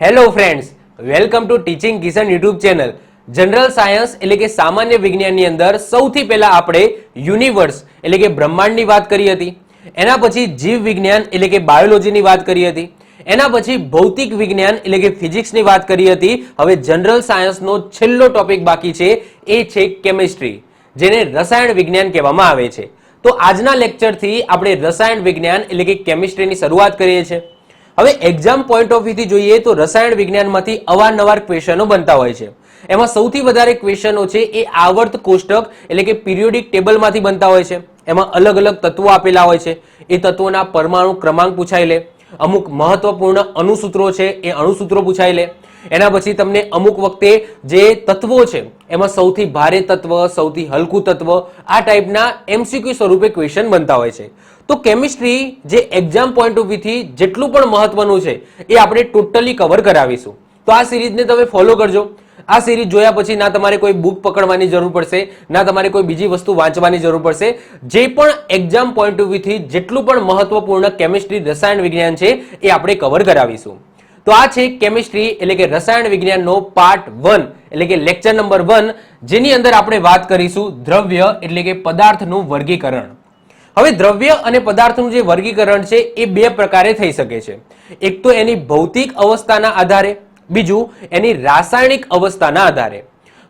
Hello friends, welcome to teaching Kishan YouTube channel. General science એટલે કે સામાન્ય વિજ્ઞાનની અંદર સૌથી પહેલા આપણે યુનિવર્સ એટલે કે બ્રહ્માંડની વાત કરી હતી. એના પછી જીવ વિજ્ઞાન એટલે કે બાયોલોજીની વાત કરી હતી. એના પછી ભૌતિક વિજ્ઞાન એટલે કે ફિઝિક્સની વાત કરી હતી. હવે જનરલ સાયન્સનો છેલ્લો ટોપિક બાકી છે, એ છે કેમિસ્ટ્રી, જેને રસાયણ વિજ્ઞાન કહેવામાં આવે છે. તો આજના લેક્ચરથી આપણે રસાયણ વિજ્ઞાન એટલે કે કેમિસ્ટ્રીની શરૂઆત કરીએ છીએ. હવે એક્ઝામ પોઈન્ટ ઓફ વ્યૂથી જોઈએ તો રસાયણ વિજ્ઞાનમાંથી અવારનવાર ક્વેશ્ચનો બનતા હોય છે. એમાં સૌથી વધારે ક્વેશ્ચનો છે એ આવર્ત કોષ્ટક એટલે કે પિરિયોડિક ટેબલમાંથી બનતા હોય છે. એમાં અલગ અલગ તત્વો આપેલા હોય છે, એ તત્વોના પરમાણુ ક્રમાંક પૂછાઈ લે. અમુક મહત્વપૂર્ણ અણુસૂત્રો છે એ અણુસૂત્રો પૂછાઈ લે. એના પછી તમને અમુક વખતે જે તત્વો છે એમાં સૌથી ભારે તત્વ, સૌથી હલકું તત્વ, આ ટાઈપના એમસીક્યુ સ્વરૂપે ક્વેશ્ચન બનતા હોય છે. તો કેમિસ્ટ્રી જે એક્ઝામ પોઈન્ટ ઓફ વ્યૂથી જેટલું પણ મહત્વનું છે એ આપણે ટોટલી કવર કરાવીશું. તો આ સિરીઝને તમે ફોલો કરજો. આ સિરીઝ જોયા પછી ના તમારે કોઈ બુક પકડવાની જરૂર પડશે, ના તમારે કોઈ બીજી વસ્તુ વાંચવાની જરૂર પડશે. જે પણ એક્ઝામ પોઈન્ટ ઓફ વ્યૂથી જેટલું પણ મહત્વપૂર્ણ કેમિસ્ટ્રી રસાયણ વિજ્ઞાન છે એ આપણે કવર કરાવીશું. તો આ છે કેમિસ્ટ્રી એટલે કે રસાયણ વિજ્ઞાનનો પાર્ટ 1 એટલે કે લેક્ચર નંબર 1, જેની અંદર આપણે વાત કરીશું દ્રવ્ય એટલે કે પદાર્થનું વર્ગીકરણ. હવે દ્રવ્ય અને પદાર્થનું જે વર્ગીકરણ છે એ બે પ્રકારે થઈ શકે છે. એક તો એની ભૌતિક અવસ્થાના આધારે, બીજું એની રાસાયણિક અવસ્થાના આધારે.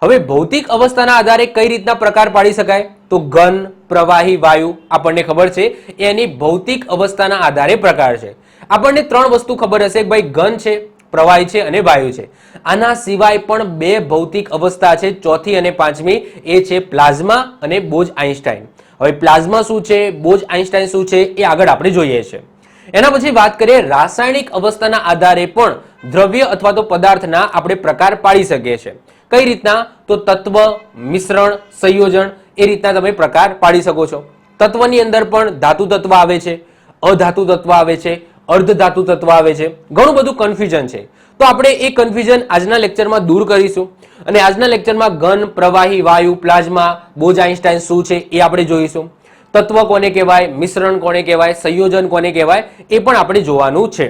હવે ભૌતિક અવસ્થાના આધારે કઈ રીતના પ્રકાર પાડી શકાય? તો ઘન, પ્રવાહી, વાયુ આપણને ખબર છે, એ એની ભૌતિક અવસ્થાના આધારે પ્રકાર છે. આપણને ત્રણ વસ્તુ ખબર હશે કે ભાઈ ઘન છે, પ્રવાહી છે અને વાયુ છે. આના સિવાય પણ બે ભૌતિક અવસ્થા છે, ચોથી અને પાંચમી, એ છે પ્લાઝ્મા અને બોઝ આઇન્સ્ટાઇન. હવે પ્લાઝ્મા શું છે, બોઝ આઇન્સ્ટાઇન શું છે, એ આગળ આપણે જોઈએ છે. એના પછી વાત કરીએ રાસાયણિક અવસ્થાના આધારે પણ દ્રવ્ય અથવા તો પદાર્થના આપણે પ્રકાર પાડી શકીએ છીએ. કઈ રીતના? તો તત્વ, મિશ્રણ, સંયોજન, એ રીતના તમે પ્રકાર પાડી શકો છો. તત્વની અંદર પણ ધાતુ તત્વ આવે છે, અધાતુ તત્વ આવે છે, અર્ધ ધાતુ તત્વ આવે છે. ઘણું બધું કન્ફ્યુઝન છે. તો આપણે એ કન્ફ્યુઝન આજના લેક્ચરમાં દૂર કરીશું અને આજના લેક્ચરમાં ઘન, પ્રવાહી, વાયુ, પ્લાઝ્મા, બોઝ આઇન્સ્ટાઇન શું છે એ આપણે જોઈશું. તત્વ કોને કહેવાય, મિશ્રણ કોને કહેવાય, સંયોજન કોને કહેવાય, એ પણ આપણે જોવાનું છે.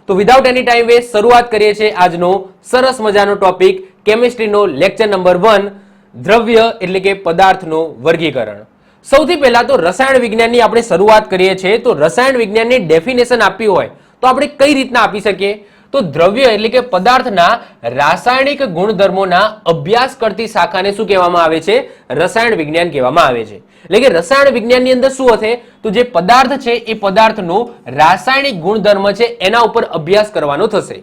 તો વિધાઉટ એની ટાઈમ વેસ્ટ શરૂઆત કરીએ છીએ આજનો સરસ મજાનો ટોપિક કેમિસ્ટ્રીનો લેક્ચર નંબર 1, દ્રવ્ય એટલે કે પદાર્થનું વર્ગીકરણ. સૌથી પહેલા તો રસાયણ વિજ્ઞાનની આપણે શરૂઆત કરીએ છીએ. તો રસાયણ વિજ્ઞાનની ડેફિનેશન આપી હોય તો આપણે કઈ રીતના આપી શકીએ? તો દ્રવ્ય એટલે કે પદાર્થના રાસાયણિક ગુણધર્મોના અભ્યાસ કરતી શાખાને શું કહેવામાં આવે છે? રસાયણ વિજ્ઞાન કહેવામાં આવે છે. એટલે કે રસાયણ વિજ્ઞાનની અંદર શું હશે? તો જે પદાર્થ છે એ પદાર્થનો રાસાયણિક ગુણધર્મ છે એના ઉપર અભ્યાસ કરવાનો થશે.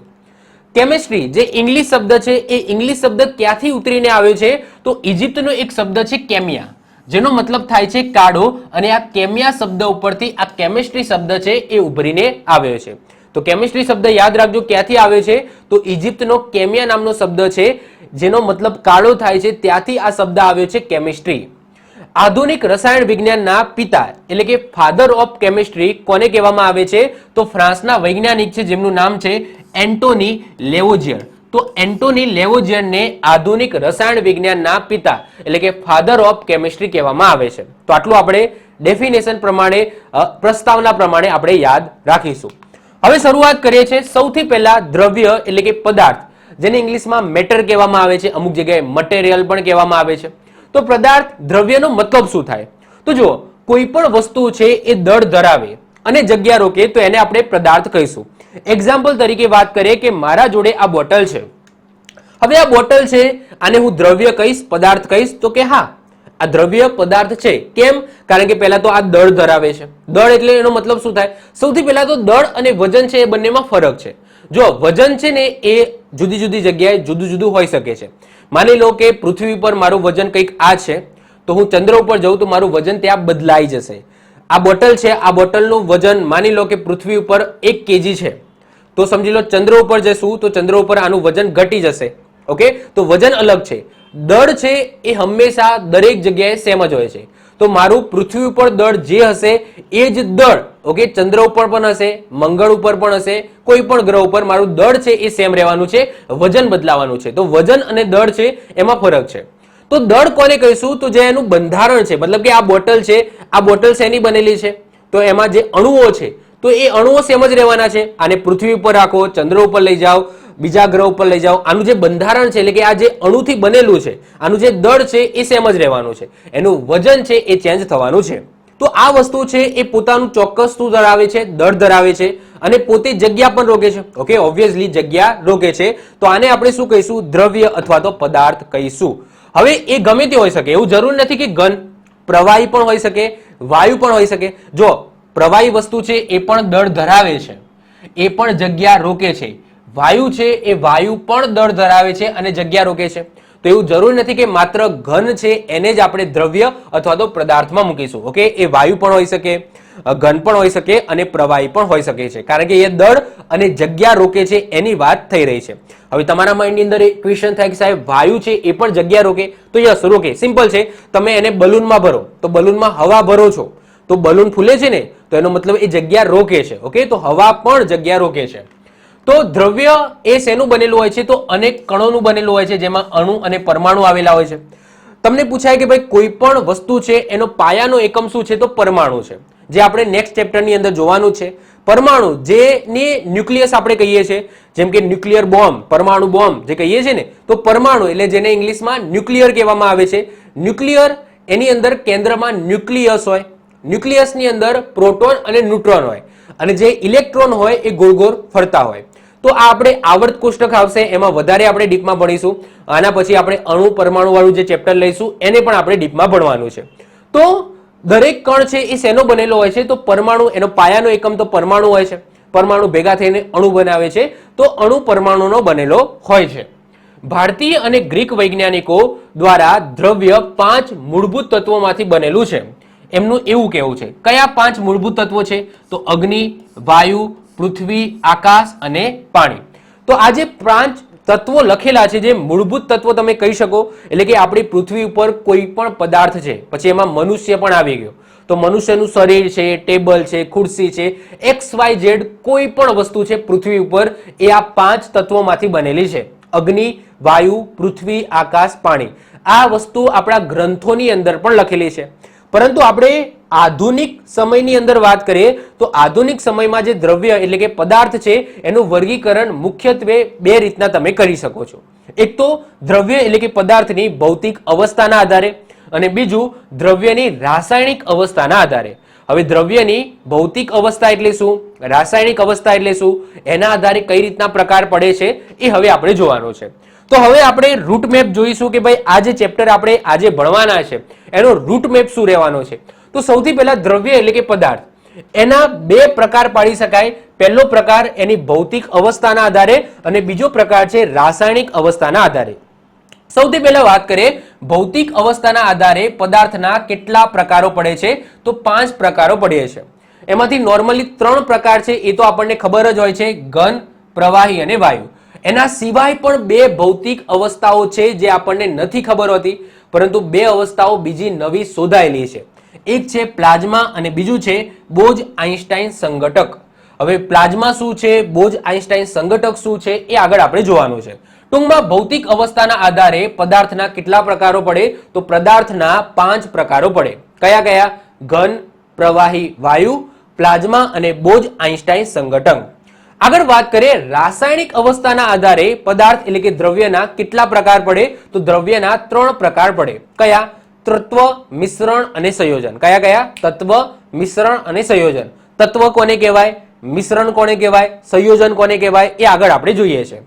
કેમિસ્ટ્રી જે ઇંગ્લિશ શબ્દ છે એ ઇંગ્લિશ શબ્દ ક્યાંથી ઉતરીને આવ્યો છે? તો ઇજિપ્તનો એક શબ્દ છે કેમિયા, જેનો મતલબ થાય છે કાળો, અને આ કેમિયા શબ્દ ઉપરથી આ કેમિસ્ટ્રી શબ્દ છે એ ઉભરીને આવ્યો છે. તો કેમિસ્ટ્રી શબ્દ યાદ રાખજો ક્યાંથી આવ્યો છે? તો ઇજિપ્તનો કેમિયા નામનો શબ્દ છે, જેનો મતલબ કાળો થાય છે, ત્યાંથી આ શબ્દ આવ્યો છે કેમિસ્ટ્રી. આધુનિક રસાયણ વિજ્ઞાનના પિતા એટલે કે ફાધર ઓફ કેમિસ્ટ્રી કોને કહેવામાં આવે છે? તો ફ્રાન્સના વૈજ્ઞાનિક છે જેમનું નામ છે એન્ટોની લેવોઝિયર. તો એન્ટોની લેવોઝિયરને આધુનિક રસાયણ વિજ્ઞાનના પિતા એટલે કે ફાધર ઓફ કેમિસ્ટ્રી કહેવામાં આવે છે. તો આટલું આપણે ડેફિનેશન પ્રમાણે, પ્રસ્તાવના પ્રમાણે આપણે યાદ રાખીશું. હવે શરૂઆત કરીએ છીએ સૌથી પહેલા દ્રવ્ય એટલે કે પદાર્થ, જેને ઇંગ્લિશમાં મેટર કહેવામાં આવે છે, અમુક જગ્યાએ મટીરિયલ પણ કહેવામાં આવે છે. તો પદાર્થ, દ્રવ્યનો મતલબ શું થાય? તો જુઓ, કોઈ પણ વસ્તુ છે એ દળ ધરાવે અને જગ્યા રોકે તો એને આપણે પદાર્થ કહીશું. એક્ઝામ્પલ તરીકે વાત કરીએ કે મારા જોડે આ બોટલ છે. હવે આ બોટલ છે, આને હું દ્રવ્ય કહીશ, પદાર્થ કહીશ? તો કે હા, આ દ્રવ્ય પદાર્થ છે. કેમ? કારણ કે પહેલા તો આ દળ ધરાવે છે. દળ એટલે એનો મતલબ શું થાય? સૌથી પહેલા તો દળ અને વજન છે એ બંનેમાં ફરક છે. જો વજન છે ને એ જુદી જુદી જગ્યાએ જુદું જુદું હોઈ શકે છે. માની લો કે પૃથ્વી ઉપર મારું વજન કંઈક આ છે, તો હું ચંદ્ર ઉપર જઉં તો મારું વજન ત્યાં બદલાઈ જશે. આ બોટલ છે, આ બોટલનું વજન માની લો કે પૃથ્વી ઉપર 1 kg છે, તો સમજી લો ચંદ્ર ઉપર જશું તો ચંદ્ર ઉપર આનું વજન ઘટી જશે. ઓકે, તો વજન અલગ છે. દળ છે એ હંમેશા દરેક જગ્યાએ સેમ જ હોય છે. તો મારું પૃથ્વી ઉપર દળ જે હશે એ જ દળ ઓકે ચંદ્ર ઉપર પણ હશે, મંગળ ઉપર પણ હશે, કોઈ પણ ગ્રહ ઉપર મારું દળ છે એ સેમ રહેવાનું છે, વજન બદલાવાનું છે. તો વજન અને દળ છે એમાં ફરક છે. તો દળ કોને કહીશું? તો જે એનું બંધારણ છે, મતલબ કે આ બોટલ છે, આ બોટલ શેની બનેલી છે? તો એમાં જે અણુઓ છે તો એ અણુઓ સેમ જ રહેવાના છે. આને પૃથ્વી ઉપર રાખો, ચંદ્ર ઉપર લઈ જાઓ, બીજા ગ્રહ ઉપર લઈ જાઓ, આનું જે બંધારણ છે એટલે કે આ જે અણુથી બનેલું છે, આનું જે દળ છે એ સેમ જ રહેવાનું છે, એનું વજન છે એ ચેન્જ થવાનું છે. તો આ વસ્તુ છે એ પોતાનું ચોક્કસ શું ધરાવે છે? દળ ધરાવે છે અને પોતે જગ્યા પણ રોકે છે. ઓકે, ઓબ્વિયસલી જગ્યા રોકે છે. તો આને આપણે શું કહીશું? દ્રવ્ય અથવા તો પદાર્થ કહીશું. હવે એ ગમે તે હોઈ શકે, એવું જરૂર નથી કે ઘન, પ્રવાહી પણ હોઈ શકે, વાયુ પણ હોઈ શકે. જો પ્રવાહી વસ્તુ છે એ પણ દળ ધરાવે છે, એ પણ જગ્યા રોકે છે. વાયુ છે એ વાયુ પણ દળ ધરાવે છે અને જગ્યા રોકે છે. તો એવું જરૂર નથી કે માત્ર ઘન છે એને જ આપણે દ્રવ્ય અથવા તો પદાર્થમાં મૂકીશું. ઓકે, એ વાયુ પણ હોઈ શકે, ઘન પણ હોઈ શકે અને પ્રવાહી પણ હોઈ શકે છે, કારણ કે એ દળ અને જગ્યા રોકે છે એની વાત થઈ રહી છે. હવે તમારા માઇન્ડની અંદર એક ક્વેશ્ચન થાય કે સાહેબ વાયુ છે એ પણ જગ્યા રોકે? તો યસ, રોકે. સિમ્પલ છે. તમે એને બલૂનમાં ભરો તો બલૂનમાં હવા ભરો છો તો બલૂન ફૂલે છે ને, તો એનો મતલબ એ જગ્યા રોકે છે. ઓકે, તો હવા પણ જગ્યા રોકે છે. તો દ્રવ્ય એ શેનું બનેલું હોય છે? તો અનેક કણોનું બનેલું હોય છે, જેમાં અણુ અને પરમાણુ આવેલા હોય છે. તમને પૂછાય કે ભાઈ કોઈ પણ વસ્તુ છે એનો પાયાનો એકમ શું છે? તો પરમાણુ છે, જે આપણે નેક્સ્ટ ચેપ્ટરની અંદર જોવાનું છે. પરમાણુ જેને ન્યુક્લિયસ આપણે કહીએ છીએ, જેમ કે ન્યુક્લિયર બોમ્બ, પરમાણુ બોમ્બ જે કહીએ છીએ ને, તો પરમાણુ એટલે જેને ઇંગ્લિશમાં ન્યુક્લિયર કહેવામાં આવે છે. ન્યુક્લિયર એની અંદર કેન્દ્રમાં ન્યુક્લિયસ હોય, ન્યુક્લિયસની અંદર પ્રોટોન અને ન્યુટ્રોન હોય અને જે ઇલેક્ટ્રોન હોય એ ગોળ ગોળ ફરતા હોય. તો આ આપણે આવર્ત કોષ્ટક આવશે, એમાં વધારે આપણે ડીપમાં ભણીશું. આના પછી આપણે અણુ પરમાણુ વાળું જે ચેપ્ટર લઈશું એને પણ આપણે ડીપમાં ભણવાનું છે. તો દરેક કણ છે એ શેનો બનેલો હોય છે? તો પરમાણુ, એનો પાયાનો એકમ તો પરમાણુ હોય છે. પરમાણુ ભેગા થઈને અણુ બનાવે છે, તો અણુ પરમાણુનો બનેલો હોય છે. ભારતીય અને ગ્રીક વૈજ્ઞાનિકો દ્વારા દ્રવ્ય 5 મૂળભૂત તત્વોમાંથી બનેલું છે, એમનું એવું કહેવું છે. કયા 5 મૂળભૂત તત્વો છે? તો અગ્નિ, વાયુ, પૃથ્વી, આકાશ અને પાણી. તો આ જે 5 તત્વો લખેલા છે, જે મૂળભૂત તત્વો તમે કહી શકો, એટલે કે આપણી પૃથ્વી ઉપર કોઈ પણ પદાર્થ છે, પછી એમાં મનુષ્ય પણ આવી ગયો, તો મનુષ્યનું શરીર છે, ટેબલ છે, ખુરશી છે, XYZ કોઈ પણ વસ્તુ છે પૃથ્વી ઉપર, એ આ 5 તત્વોમાંથી બનેલી છે. અગ્નિ, વાયુ, પૃથ્વી, આકાશ, પાણી. આ વસ્તુ આપણા ગ્રંથોની અંદર પણ લખેલી છે. પરંતુ આપણે આધુનિક સમયની અંદર વાત કરીએ તો આધુનિક સમયમાં જે દ્રવ્ય એટલે કે પદાર્થ છે એનું વર્ગીકરણ મુખ્યત્વે 2 રીતના તમે કરી શકો છો. એક તો દ્રવ્ય એટલે કે પદાર્થની ભૌતિક અવસ્થાના આધારે અને બીજું દ્રવ્યની રાસાયણિક અવસ્થાના આધારે. હવે દ્રવ્યની ભૌતિક અવસ્થા એટલે શું, રાસાયણિક અવસ્થા એટલે શું, એના આધારે કઈ રીતના પ્રકાર પડે છે એ હવે આપણે જોવાનું છે. તો હવે આપણે રૂટ મેપ જોઈશું કે ભાઈ આ જે ચેપ્ટર આપણે આજે ભણવાના છે એનો રૂટ મેપ શું રહેવાનો છે. તો સૌથી પહેલા દ્રવ્ય એટલે કે પદાર્થ, એના 2 પ્રકાર પાડી શકાય. પહેલો પ્રકાર એની ભૌતિક અવસ્થાના આધારે અને બીજો પ્રકાર છે રાસાયણિક અવસ્થાના આધારે. સૌથી પહેલા વાત કરીએ ભૌતિક અવસ્થાના આધારે પદાર્થના કેટલા પ્રકારો પડે છે? તો 5 પ્રકારો પડે છે. એમાંથી નોર્મલી 3 પ્રકાર છે એ તો આપણને ખબર જ હોય છે, ઘન, પ્રવાહી અને વાયુ. એના સિવાય પણ 2 ભૌતિક અવસ્થાઓ છે જે આપણને નથી ખબર હોતી, પરંતુ 2 અવસ્થાઓ બીજી નવી શોધાયેલી છે. એક છે પ્લાઝ્મા અને બીજું છે બોઝ-આઇન્સ્ટાઇન સંઘટક. હવે પ્લાઝ્મા શું છે, બોઝ-આઇન્સ્ટાઇન સંઘટક શું છે એ આગળ આપણે જોવાનું છે. ટૂંકમાં ભૌતિક અવસ્થાના આધારે પદાર્થના કેટલા પ્રકારો પડે? તો પદાર્થના 5 પ્રકારો પડે. કયા કયા? ઘન, પ્રવાહી, વાયુ, પ્લાઝ્મા અને બોઝ-આઇન્સ્ટાઇન સંઘટક. આગળ વાત કરીએ રાસાયણિક અવસ્થાના આધારે પદાર્થ એટલે કે દ્રવ્યના કેટલા પ્રકાર પડે? તો દ્રવ્યના 3 પ્રકાર પડે. કયા? તત્વ, મિશ્રણ અને સંયોજન. કયા કયા? તત્વ, મિશ્રણ અને સંયોજન. તત્વ કોને કહેવાય, મિશ્રણ કોને કહેવાય, સંયોજન કોને કહેવાય, એ આગળ આપણે જોઈએ છે.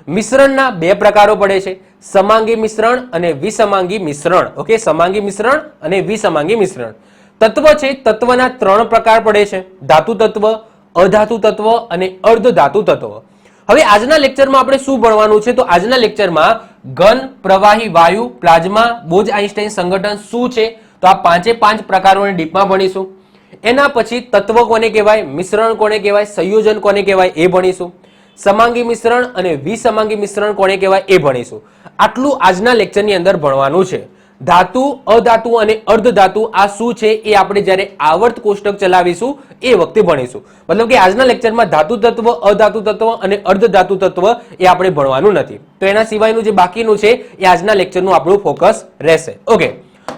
મિશ્રણના 2 પ્રકારો પડે છે, સમાંગી મિશ્રણ અને વિસમાંગી મિશ્રણ. ઓકે, સમાંગી મિશ્રણ અને વિસમાંગી મિશ્રણ. તત્વ છે, તત્વના 3 પ્રકાર પડે છે, ધાતુ તત્વ, અધાતુ તત્વ અને અર્ધધાતુ તત્વ. હવે આજના લેક્ચરમાં આપણે શું ભણવાનું છે? તો આજના લેક્ચરમાં ઘન, પ્રવાહી, વાયુ, પ્લાઝ્મા, બોઝ-આઇન્સ્ટાઇન સંઘટન શું છે, તો આ 5 પ્રકારોને ડીપમાં ભણીશું. એના પછી તત્વ કોને કહેવાય, મિશ્રણ કોને કહેવાય, સંયોજન કોને કહેવાય એ ભણીશું. સમાંગી મિશ્રણ અને વિસમાંગી મિશ્રણ કોને કહેવાય એ ભણીશું. આટલું આજના લેક્ચરની અંદર ભણવાનું છે. ધાતુ, અધાતુ અને અર્ધધાતુ આ શું છે એ આપણે જ્યારે આવર્ત કોષ્ટક ચલાવીશું એ વખતે ભણીશું. મતલબ કે આજના લેક્ચરમાં ધાતુ તત્વ, અધાતુ તત્વ અને અર્ધધાતુ તત્વ એ આપણે ભણવાનું નથી. તો એના સિવાયનું જે બાકીનું છે એ આજના લેક્ચરનું આપણું ફોકસ રહેશે. ઓકે,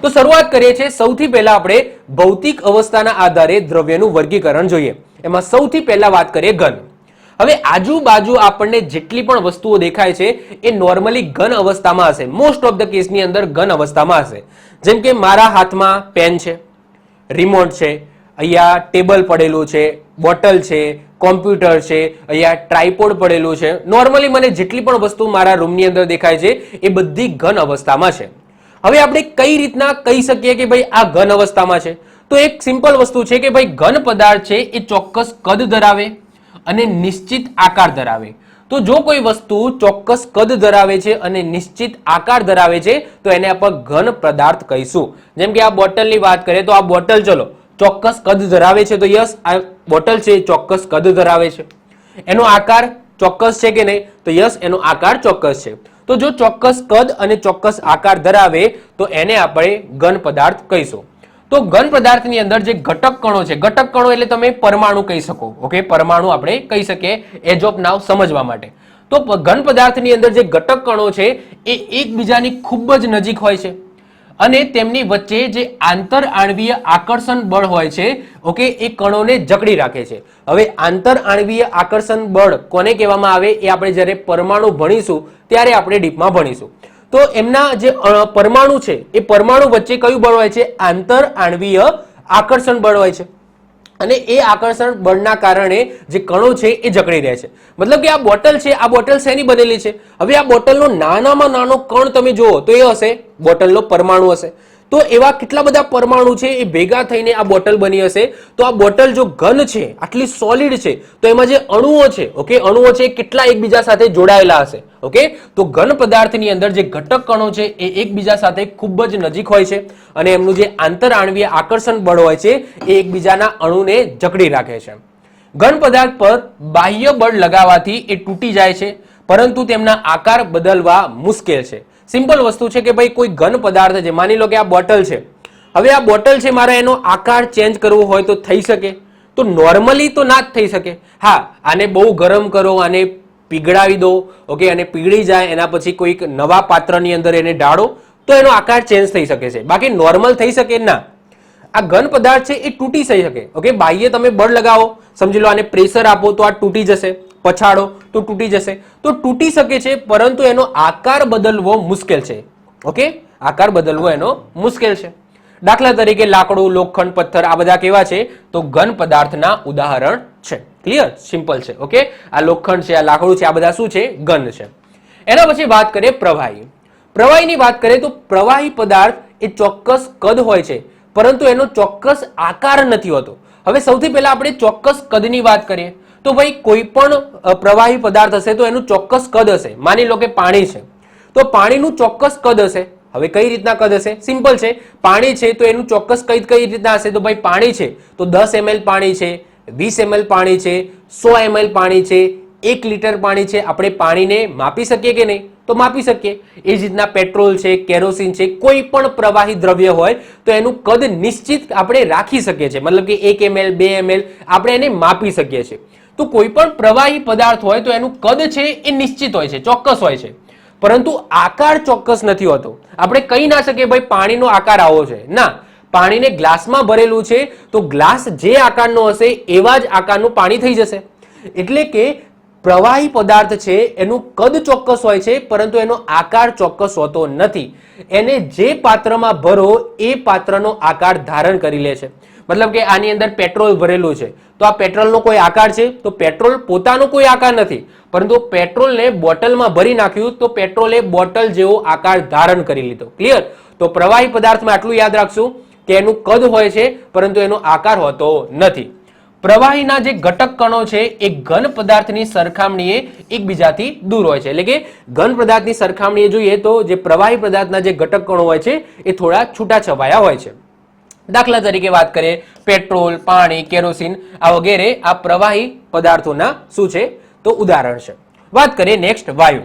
તો શરૂઆત કરીએ છીએ. સૌથી પહેલા આપણે ભૌતિક અવસ્થાના આધારે દ્રવ્યનું વર્ગીકરણ જોઈએ. એમાં સૌથી પહેલા વાત કરીએ ઘન. હવે આજુબાજુ આપણને જેટલી પણ વસ્તુઓ દેખાય છે એ નોર્મલી ઘન અવસ્થામાં હશે, મોસ્ટ ઓફ ધ કેસની અંદર ઘન અવસ્થામાં હશે. જેમ કે મારા હાથમાં પેન છે, રિમોટ છે, અહીંયા ટેબલ પડેલું છે, બોટલ છે, કોમ્પ્યુટર છે, અહીંયા ટ્રાયપોડ પડેલું છે. નોર્મલી મને જેટલી પણ વસ્તુ મારા રૂમની અંદર દેખાય છે એ બધી ઘન અવસ્થામાં છે. હવે આપણે કઈ રીતના કહી શકીએ કે ભાઈ આ ઘન અવસ્થામાં છે? તો એક સિમ્પલ વસ્તુ છે કે ભાઈ ઘન પદાર્થ છે એ ચોક્કસ કદ ધરાવે અને નિશ્ચિત આકાર ધરાવે. તો જો કોઈ વસ્તુ ચોક્કસ કદ ધરાવે છે અને નિશ્ચિત આકાર ધરાવે છે તો એને આપણે ઘન પદાર્થ કહીશું. જેમ કે આ બોટલની વાત કરીએ તો આ બોટલ ચલો ચોક્કસ કદ ધરાવે છે, તો યસ આ બોટલ છે ચોક્કસ કદ ધરાવે છે. એનો આકાર ચોક્કસ છે કે નહીં? તો યસ એનો આકાર ચોક્કસ છે. તો જો ચોક્કસ કદ અને ચોક્કસ આકાર ધરાવે તો એને આપણે ઘન પદાર્થ કહીશું. તો ઘન પદાર્થની અંદર જે ઘટક કણો છે, ઘટક કણો એટલે તમે પરમાણુ કહી શકો. ઓકે, પરમાણુ આપણે કહી શકીએ એજ ઓફ નાવ સમજવા માટે. તો ઘન પદાર્થની અંદર જે ઘટક કણો છે એ એકબીજાની ખૂબ જ નજીક હોય છે અને તેમની વચ્ચે જે આંતર આણવીય આકર્ષણ બળ હોય છે, ઓકે, એ કણોને જકડી રાખે છે. હવે આંતર આણવીય આકર્ષણ બળ કોને કહેવામાં આવે એ આપણે જ્યારે પરમાણુ ભણીશું ત્યારે આપણે ડીપમાં ભણીશું. તો એમના જે પરમાણુ છે એ પરમાણુ વચ્ચે કયું બળ હોય છે? આંતર આણવીય આકર્ષણ બળ હોય છે અને એ આકર્ષણ બળના કારણે જે કણો છે એ જકડી રહે છે. મતલબ કે આ બોટલ છે, આ બોટલ શેની બનેલી છે? હવે આ બોટલનો નાનામાં નાનો કણ તમે જુઓ તો એ હશે બોટલનો પરમાણુ હશે. તો એવા કેટલા બધા પરમાણુ છે એ ભેગા થઈને આ બોટલ બની હશે. તો આ બોટલ જો ઘન છે, આટલી સોલિડ છે, તો એમાં જે અણુઓ છે, ઓકે, અણુઓ છે કેટલા એકબીજા સાથે જોડાયેલા હશે. ઓકે, તો ઘન પદાર્થની અંદર જે ઘટક કણો છે એ એકબીજા સાથે ખૂબ જ નજીક હોય છે અને એમનું જે આંતર આણવીય આકર્ષણ બળ હોય છે એ એકબીજાના અણુને જકડી રાખે છે. ઘન પદાર્થ પર બાહ્ય બળ લગાવવાથી એ તૂટી જાય છે, પરંતુ તેમના આકાર બદલવા મુશ્કેલ છે. સિમ્પલ વસ્તુ છે કે ભાઈ કોઈ ઘન પદાર્થ છે, માની લો કે આ બોટલ છે. હવે આ બોટલ છે, મારે એનો આકાર ચેન્જ કરવો હોય તો થઈ શકે? તો નોર્મલી તો ના જ થઈ શકે. હા, આને બહુ ગરમ કરો, આને પીગળાવી દો, ઓકે, અને પીગળી જાય એના પછી કોઈક નવા પાત્રની અંદર એને ડાળો તો એનો આકાર ચેન્જ થઈ શકે છે. બાકી નોર્મલ થઈ શકે ના. આ ઘન પદાર્થ છે એ તૂટી થઈ શકે. ઓકે, બાહ્ય તમે બળ લગાવો, સમજી લો આને પ્રેશર આપો તો આ તૂટી જશે, પછાડો તો તૂટી જશે. તો તૂટી શકે છે પરંતુ એનો આકાર બદલવો મુશ્કેલ છે. ઓકે, આકાર બદલવો એનો મુશ્કેલ છે. દાખલા તરીકે લાકડું, લોખંડ, પથ્થર આ બધા કેવા છે? તો ઘન પદાર્થના ઉદાહરણ છે. ક્લિયર? સિમ્પલ છે. ઓકે, આ લોખંડ છે, આ લાકડું છે, આ બધા શું છે? ઘન છે. એના પછી વાત કરીએ પ્રવાહી. પ્રવાહીની વાત કરીએ તો પ્રવાહી પદાર્થ એ ચોક્કસ કદ હોય છે પરંતુ એનો ચોક્કસ આકાર નથી હોતો. હવે સૌથી પહેલા આપણે ચોક્કસ કદની વાત કરીએ તો ભાઈ કોઈ પણ પ્રવાહી પદાર્થ હશે તો એનું ચોક્કસ કદ હશે. માની લો કે પાણી છે તો પાણીનું ચોક્કસ કદ હશે. હવે કઈ રીતના કદ હશે? સિમ્પલ છે, પાણી છે તો એનું ચોક્કસ કદ કઈ રીતના હશે? તો ભાઈ પાણી છે તો 10 ml પાણી છે, 20 ml પાણી છે, 100 ml પાણી છે, 1 લીટર પાણી છે. આપણે પાણીને માપી શકીએ કે નહીં? તો માપી શકીએ. એ જ રીતના પેટ્રોલ છે, કેરોસીન છે, કોઈ પણ પ્રવાહી દ્રવ્ય હોય તો એનું કદ નિશ્ચિત આપણે રાખી શકીએ છીએ. મતલબ કે 1 ml 2 ml આપણે એને માપી શકીએ છીએ. તો કોઈ પણ પ્રવાહી પદાર્થ હોય તો એનું કદ છે એ નિશ્ચિત હોય છે, ચોક્કસ હોય છે, પરંતુ આકાર ચોક્કસ નથી હોતો. આપણે કહી ના શકીએ ભાઈ પાણીનો આકાર આવો છે. ના, પાણીને ગ્લાસમાં ભરેલું છે તો ગ્લાસ જે આકારનો હશે એવા જ આકારનું પાણી થઈ જશે. એટલે કે પ્રવાહી પદાર્થ છે એનું કદ ચોક્કસ હોય છે પરંતુ એનો આકાર ચોક્કસ હોતો નથી. એને જે પાત્રમાં ભરો એ પાત્રનો આકાર ધારણ કરી લે છે. મતલબ કે આની અંદર પેટ્રોલ ભરેલું છે તો આ પેટ્રોલનો કોઈ આકાર છે? તો પેટ્રોલ પોતાનો કોઈ આકાર નથી, પરંતુ પેટ્રોલને બોટલમાં ભરી નાખ્યું તો પેટ્રોલે બોટલ જેવો આકાર ધારણ કરી લીધો. ક્લિયર? તો પ્રવાહી પદાર્થમાં આટલું યાદ રાખશું કે એનું કદ હોય છે પરંતુ એનો આકાર હોતો નથી. પ્રવાહીના જે ઘટક કણો છે એ ઘન પદાર્થની સરખામણીએ એકબીજાથી દૂર હોય છે. એટલે કે ઘન પદાર્થની સરખામણીએ જોઈએ તો જે પ્રવાહી પદાર્થના જે ઘટક કણો હોય છે એ થોડા છૂટાછવાયા હોય છે. દાખલા તરીકે વાત કરીએ પેટ્રોલ, પાણી, કેરોસીન આ વગેરે આ પ્રવાહી પદાર્થોના શું છે? તો ઉદાહરણ છે. વાત કરીએ નેક્સ્ટ વાયુ.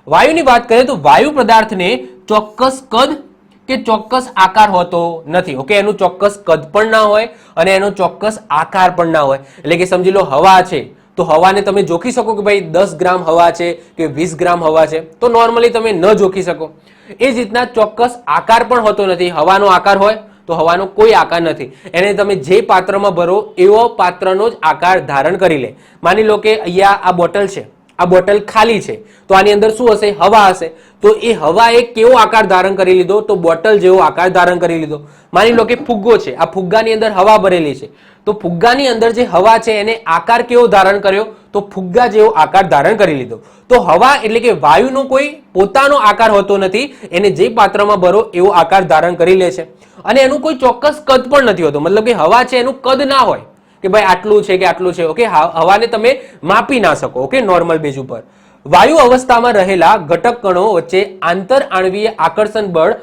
વાયુની વાત કરીએ તો વાયુ પદાર્થને ચોક્કસ કદ કે ચોક્કસ આકાર હોતો નથી. ઓકે, એનું ચોક્કસ કદ પણ ના હોય અને એનો ચોક્કસ આકાર પણ ના હોય. એટલે કે સમજી લો હવા છે તો હવાને તમે જોખી શકો કે ભાઈ 10 ગ્રામ હવા છે કે 20 ગ્રામ હવા છે? તો નોર્મલી તમે ન જોખી શકો. એ જ રીતના ચોક્કસ આકાર પણ હોતો નથી. હવાનો આકાર હોય તો હવાનો કોઈ આકાર નથી. એને તમે જે પાત્રમાં ભરો એવો પાત્રનો જ આકાર ધારણ કરી લે. માની લો કે અહીંયા આ બોટલ છે, આ બોટલ ખાલી છે, તો આની અંદર શું હશે? હવા હશે. તો એ હવાએ કેવો આકાર ધારણ કરી લીધો? તો બોટલ જેવો આકાર ધારણ કરી લીધો. માની લો કે ફુગ્ગો છે, આ ફુગ્ગાની અંદર હવા ભરેલી છે, તો ફુગ્ગાની અંદર જે હવા છે એને આકાર કેવો ધારણ કર્યો? તો ફુગ્ગા જેવો આકાર ધારણ કરી લીધો. તો હવા એટલે કે વાયુનો કોઈ પોતાનો આકાર હોતો નથી, એને જે પાત્રમાં ભરો એવો આકાર ધારણ કરી લે છે. અને એનું કોઈ ચોક્કસ કદ પણ નથી હોતું. મતલબ કે હવા છે એનું કદ ના હોય કે ભાઈ આટલું છે કે આટલું છે. ઓકે, હવાને તમે માપી ના શકો. ઓકે, નોર્મલ બેઝ ઉપર વાયુ અવસ્થામાં રહેલા ઘટક કણો વચ્ચે આંતર આણ્વીય આકર્ષણ બળ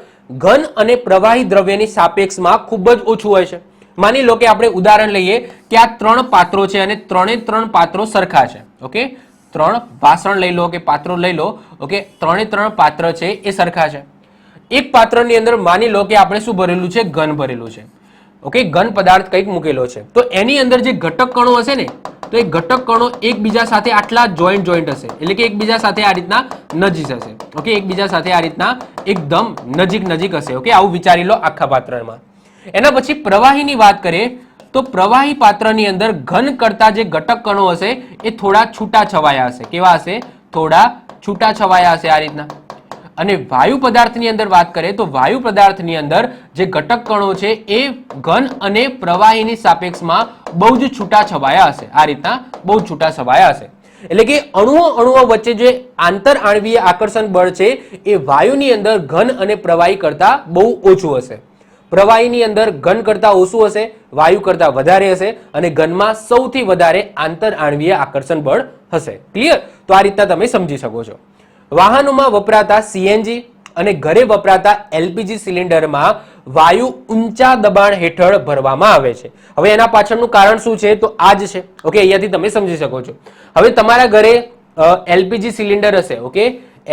ઘન અને પ્રવાહી દ્રવ્યની સાપેક્ષમાં ખૂબ જ ઓછું હોય છે. માની લો કે આપણે ઉદાહરણ લઈએ કે આ 3 પાત્રો છે અને 3 પાત્રો સરખા છે. ઓકે, 3 વાસણ લઈ લો કે પાત્રો લઈ લો. ઓકે, 3 પાત્ર છે એ સરખા છે. એક પાત્રની અંદર માની લો કે આપણે શું ભરેલું છે? ઘન ભરેલું છે. ઓકે, ઘન પદાર્થ કંઈક મૂકેલો છે. તો એની અંદર જે ઘટક કણો હશે ને, તો એ ઘટક કણો એકબીજા સાથે આટલા જોઈન્ટ હશે, એટલે કે એકબીજા સાથે આ રીતના નજીક હશે. ઓકે, એકબીજા સાથે આ રીતના એકદમ નજીક હશે. ઓકે, આવું વિચારી લો આખા પાત્રમાં. એના પછી પ્રવાહીની વાત કરીએ તો પ્રવાહી પાત્રની અંદર ઘન કરતા જે ઘટક કણો હશે એ થોડા છૂટા છવાયા હશે. કેવા હશે? થોડા છૂટા છવાયા હશે આ રીતના. અને વાયુ પદાર્થની અંદર વાત કરીએ તો વાયુ પદાર્થની અંદર જે ઘટક કણો છે એ ઘન અને પ્રવાહીની સાપેક્ષમાં બહુ જ છૂટા છવાયા હશે. આ રીતના બહુ છૂટા છવાયા હશે. એટલે કે અણુઓ વચ્ચે જે આંતર આણ્વીય આકર્ષણ બળ છે એ વાયુની અંદર ઘન અને પ્રવાહી કરતા બહુ ઓછું હશે. પ્રવાહીની અંદર ઘન કરતા ઓછું હશે, વાયુ કરતા વધારે હશે, અને ઘનમાં સૌથી વધારે આંતર આણ્વીય આકર્ષણ બળ હશે. ક્લિયર? તો આ રીતના તમે સમજી શકો છો. વાહનોમાં વપરાતા સીએનજી અને ઘરે વપરાતા એલપીજી સિલિન્ડરમાં વાયુ ઊંચા દબાણ હેઠળ ભરવામાં આવે છે. હવે એના પાછળનું કારણ શું છે? તો આ જ છે. ઓકે, અહીંયાથી તમે સમજી શકો છો. હવે તમારા ઘરે એલપીજી સિલિન્ડર હશે. ઓકે,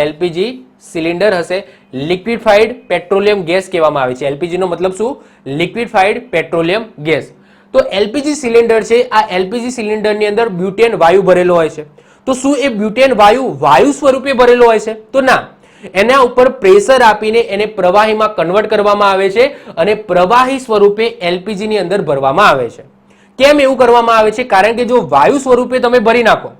એલપીજી સિલિન્ડર હશે. લિક્વિફાઈડ પેટ્રોલિયમ ગેસ કહેવામાં આવે છે. એલપીજી નો મતલબ શું? Liquefied petroleum gas. તો એલપીજી સિલિન્ડર છે, આ એલપીજી સિલિન્ડરની અંદર બ્યુટેન વાયુ ભરેલો હોય છે. તો શું એ બ્યુટેન વાયુ સ્વરૂપે ભરેલો હોય છે? તો ના. એના ઉપર પ્રેશર આપીને એને પ્રવાહીમાં કન્વર્ટ કરવામાં આવે છે અને પ્રવાહી સ્વરૂપે એલપીજી ની અંદર ભરવામાં આવે છે. કેમ એવું કરવામાં આવે છે? કારણ કે જો વાયુ સ્વરૂપે તમે ભરી નાખો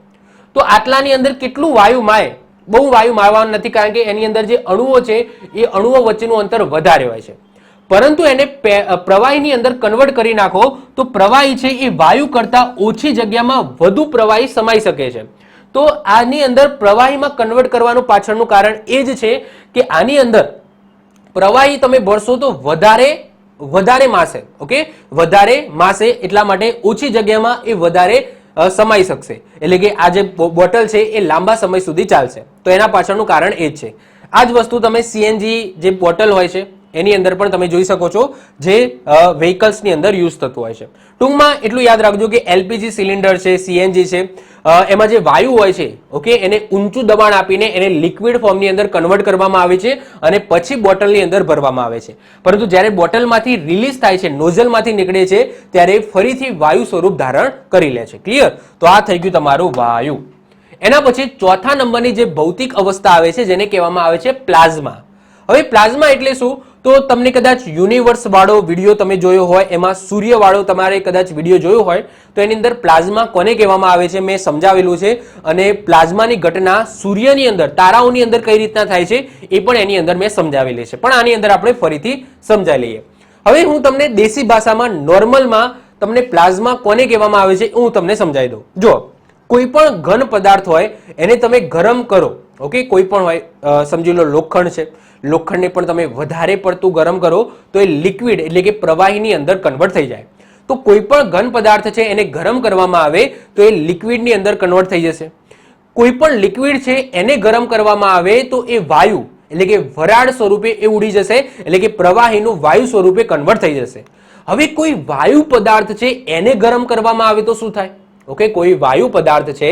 તો આટલાની અંદર કેટલું વાયુ માય? બહુ વાયુ મારવાનું નથી, કારણ કે એની અંદર જે અણુઓ છે એ અણુઓ વચ્ચેનું અંતર વધારે હોય છે. પરંતુ એને પ્રવાહીની અંદર કન્વર્ટ કરી નાખો તો પ્રવાહી છે એ વાયુ કરતા ઓછી જગ્યામાં વધુ પ્રવાહી સમાઈ શકે છે. તો આની અંદર પ્રવાહીમાં કન્વર્ટ કરવાનું પાછળનું કારણ એ જ છે કે આની અંદર પ્રવાહી તમે ભરશો તો વધારે માસે. ઓકે, વધારે માસે, એટલા માટે ઓછી જગ્યામાં એ વધારે સમાઈ શકશે. એટલે કે આ જે બોટલ છે એ લાંબા સમય સુધી ચાલશે. તો એના પાછળનું કારણ એ જ છે. આ જ વસ્તુ તમે સીએનજી જે બોટલ હોય છે એની અંદર પણ તમે જોઈ શકો છો, જે વ્હીકલ્સની અંદર યુઝ થતું હોય છે. ટૂંકમાં એટલું યાદ રાખજો કે એલપીજી સિલિન્ડર છે, સીએનજી છે, એમાં જે વાયુ હોય છે, ઓકે, એને ઊંચું દબાણ આપીને એને લિક્વિડ ફોર્મની અંદર કન્વર્ટ કરવામાં આવે છે અને પછી બોટલની અંદર ભરવામાં આવે છે. પરંતુ જ્યારે બોટલમાંથી રિલીઝ થાય છે, નોઝલમાંથી નીકળે છે, ત્યારે ફરીથી વાયુ સ્વરૂપ ધારણ કરી લે છે. ક્લિયર? તો આ થઈ ગયું તમારું વાયુ. એના પછી ચોથા નંબરની જે ભૌતિક અવસ્થા આવે છે જેને કહેવામાં આવે છે પ્લાઝમા. હવે પ્લાઝમા એટલે શું? તો તમને કદાચ યુનિવર્સ વાળો વિડીયો તમે જોયો હોય, એમાં સૂર્ય વાળો તમારે કદાચ વિડીયો જોયો હોય તો એની અંદર પ્લાઝમા કોને કહેવામાં આવે છે મેં સમજાવેલું છે. અને પ્લાઝમાની ઘટના સૂર્યની અંદર, તારાઓની અંદર કઈ રીતના થાય છે એ પણ એની અંદર મેં સમજાવેલી છે, પણ આની અંદર આપણે ફરીથી સમજાવી લઈએ. હવે હું તમને દેશી ભાષામાં નોર્મલમાં તમને પ્લાઝમા કોને કહેવામાં આવે છે હું તમને સમજાવી દઉં. જો કોઈ પણ ઘન પદાર્થ હોય એને તમે ગરમ કરો, ઓકે, કોઈ પણ હોય, સમજી લો લોખંડ છે, લોખંડને પણ તમે વધારે પડતું ગરમ કરો તો એ લિક્વિડ એટલે કે પ્રવાહીની અંદર કન્વર્ટ થઈ જાય. તો કોઈ પણ ઘન પદાર્થ છે એને ગરમ કરવામાં આવે તો એ લિક્વિડની અંદર કન્વર્ટ થઈ જશે. કોઈ પણ લિક્વિડ છે એને ગરમ કરવામાં આવે તો એ વાયુ એટલે કે વરાળ સ્વરૂપે એ ઉડી જશે, એટલે કે પ્રવાહીનું વાયુ સ્વરૂપે કન્વર્ટ થઈ જશે. હવે કોઈ વાયુ પદાર્થ છે એને ગરમ કરવામાં આવે તો શું થાય? ઓકે, કોઈ વાયુ પદાર્થ છે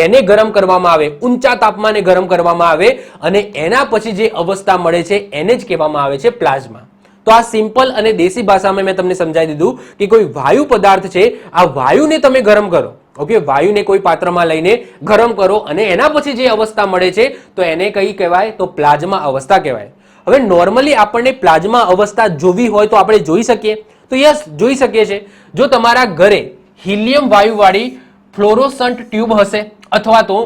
એને ગરમ કરવામાં આવે, ઊંચા તાપમાને ગરમ કરવામાં આવે અને એના પછી જે અવસ્થા મળે છે એને જ કહેવામાં આવે છે પ્લાઝમા. તો આ સિમ્પલ અને દેશી ભાષામાં મેં તમને સમજાવી દીધું કે કોઈ વાયુ પદાર્થ છે, આ વાયુને તમે ગરમ કરો, ઓકે, વાયુને કોઈ પાત્રમાં લઈને ગરમ કરો અને એના પછી જે અવસ્થા મળે છે તો એને કઈ કહેવાય? તો પ્લાઝમા અવસ્થા કહેવાય. હવે નોર્મલી આપણને પ્લાઝમા અવસ્થા જોવી હોય તો આપણે જોઈ શકીએ, તો યસ જોઈ શકીએ છીએ. જો તમારા ઘરે હિલિયમ વાયુવાળી ફ્લોરોસન્ટ ટ્યુબ હશે અથવા તો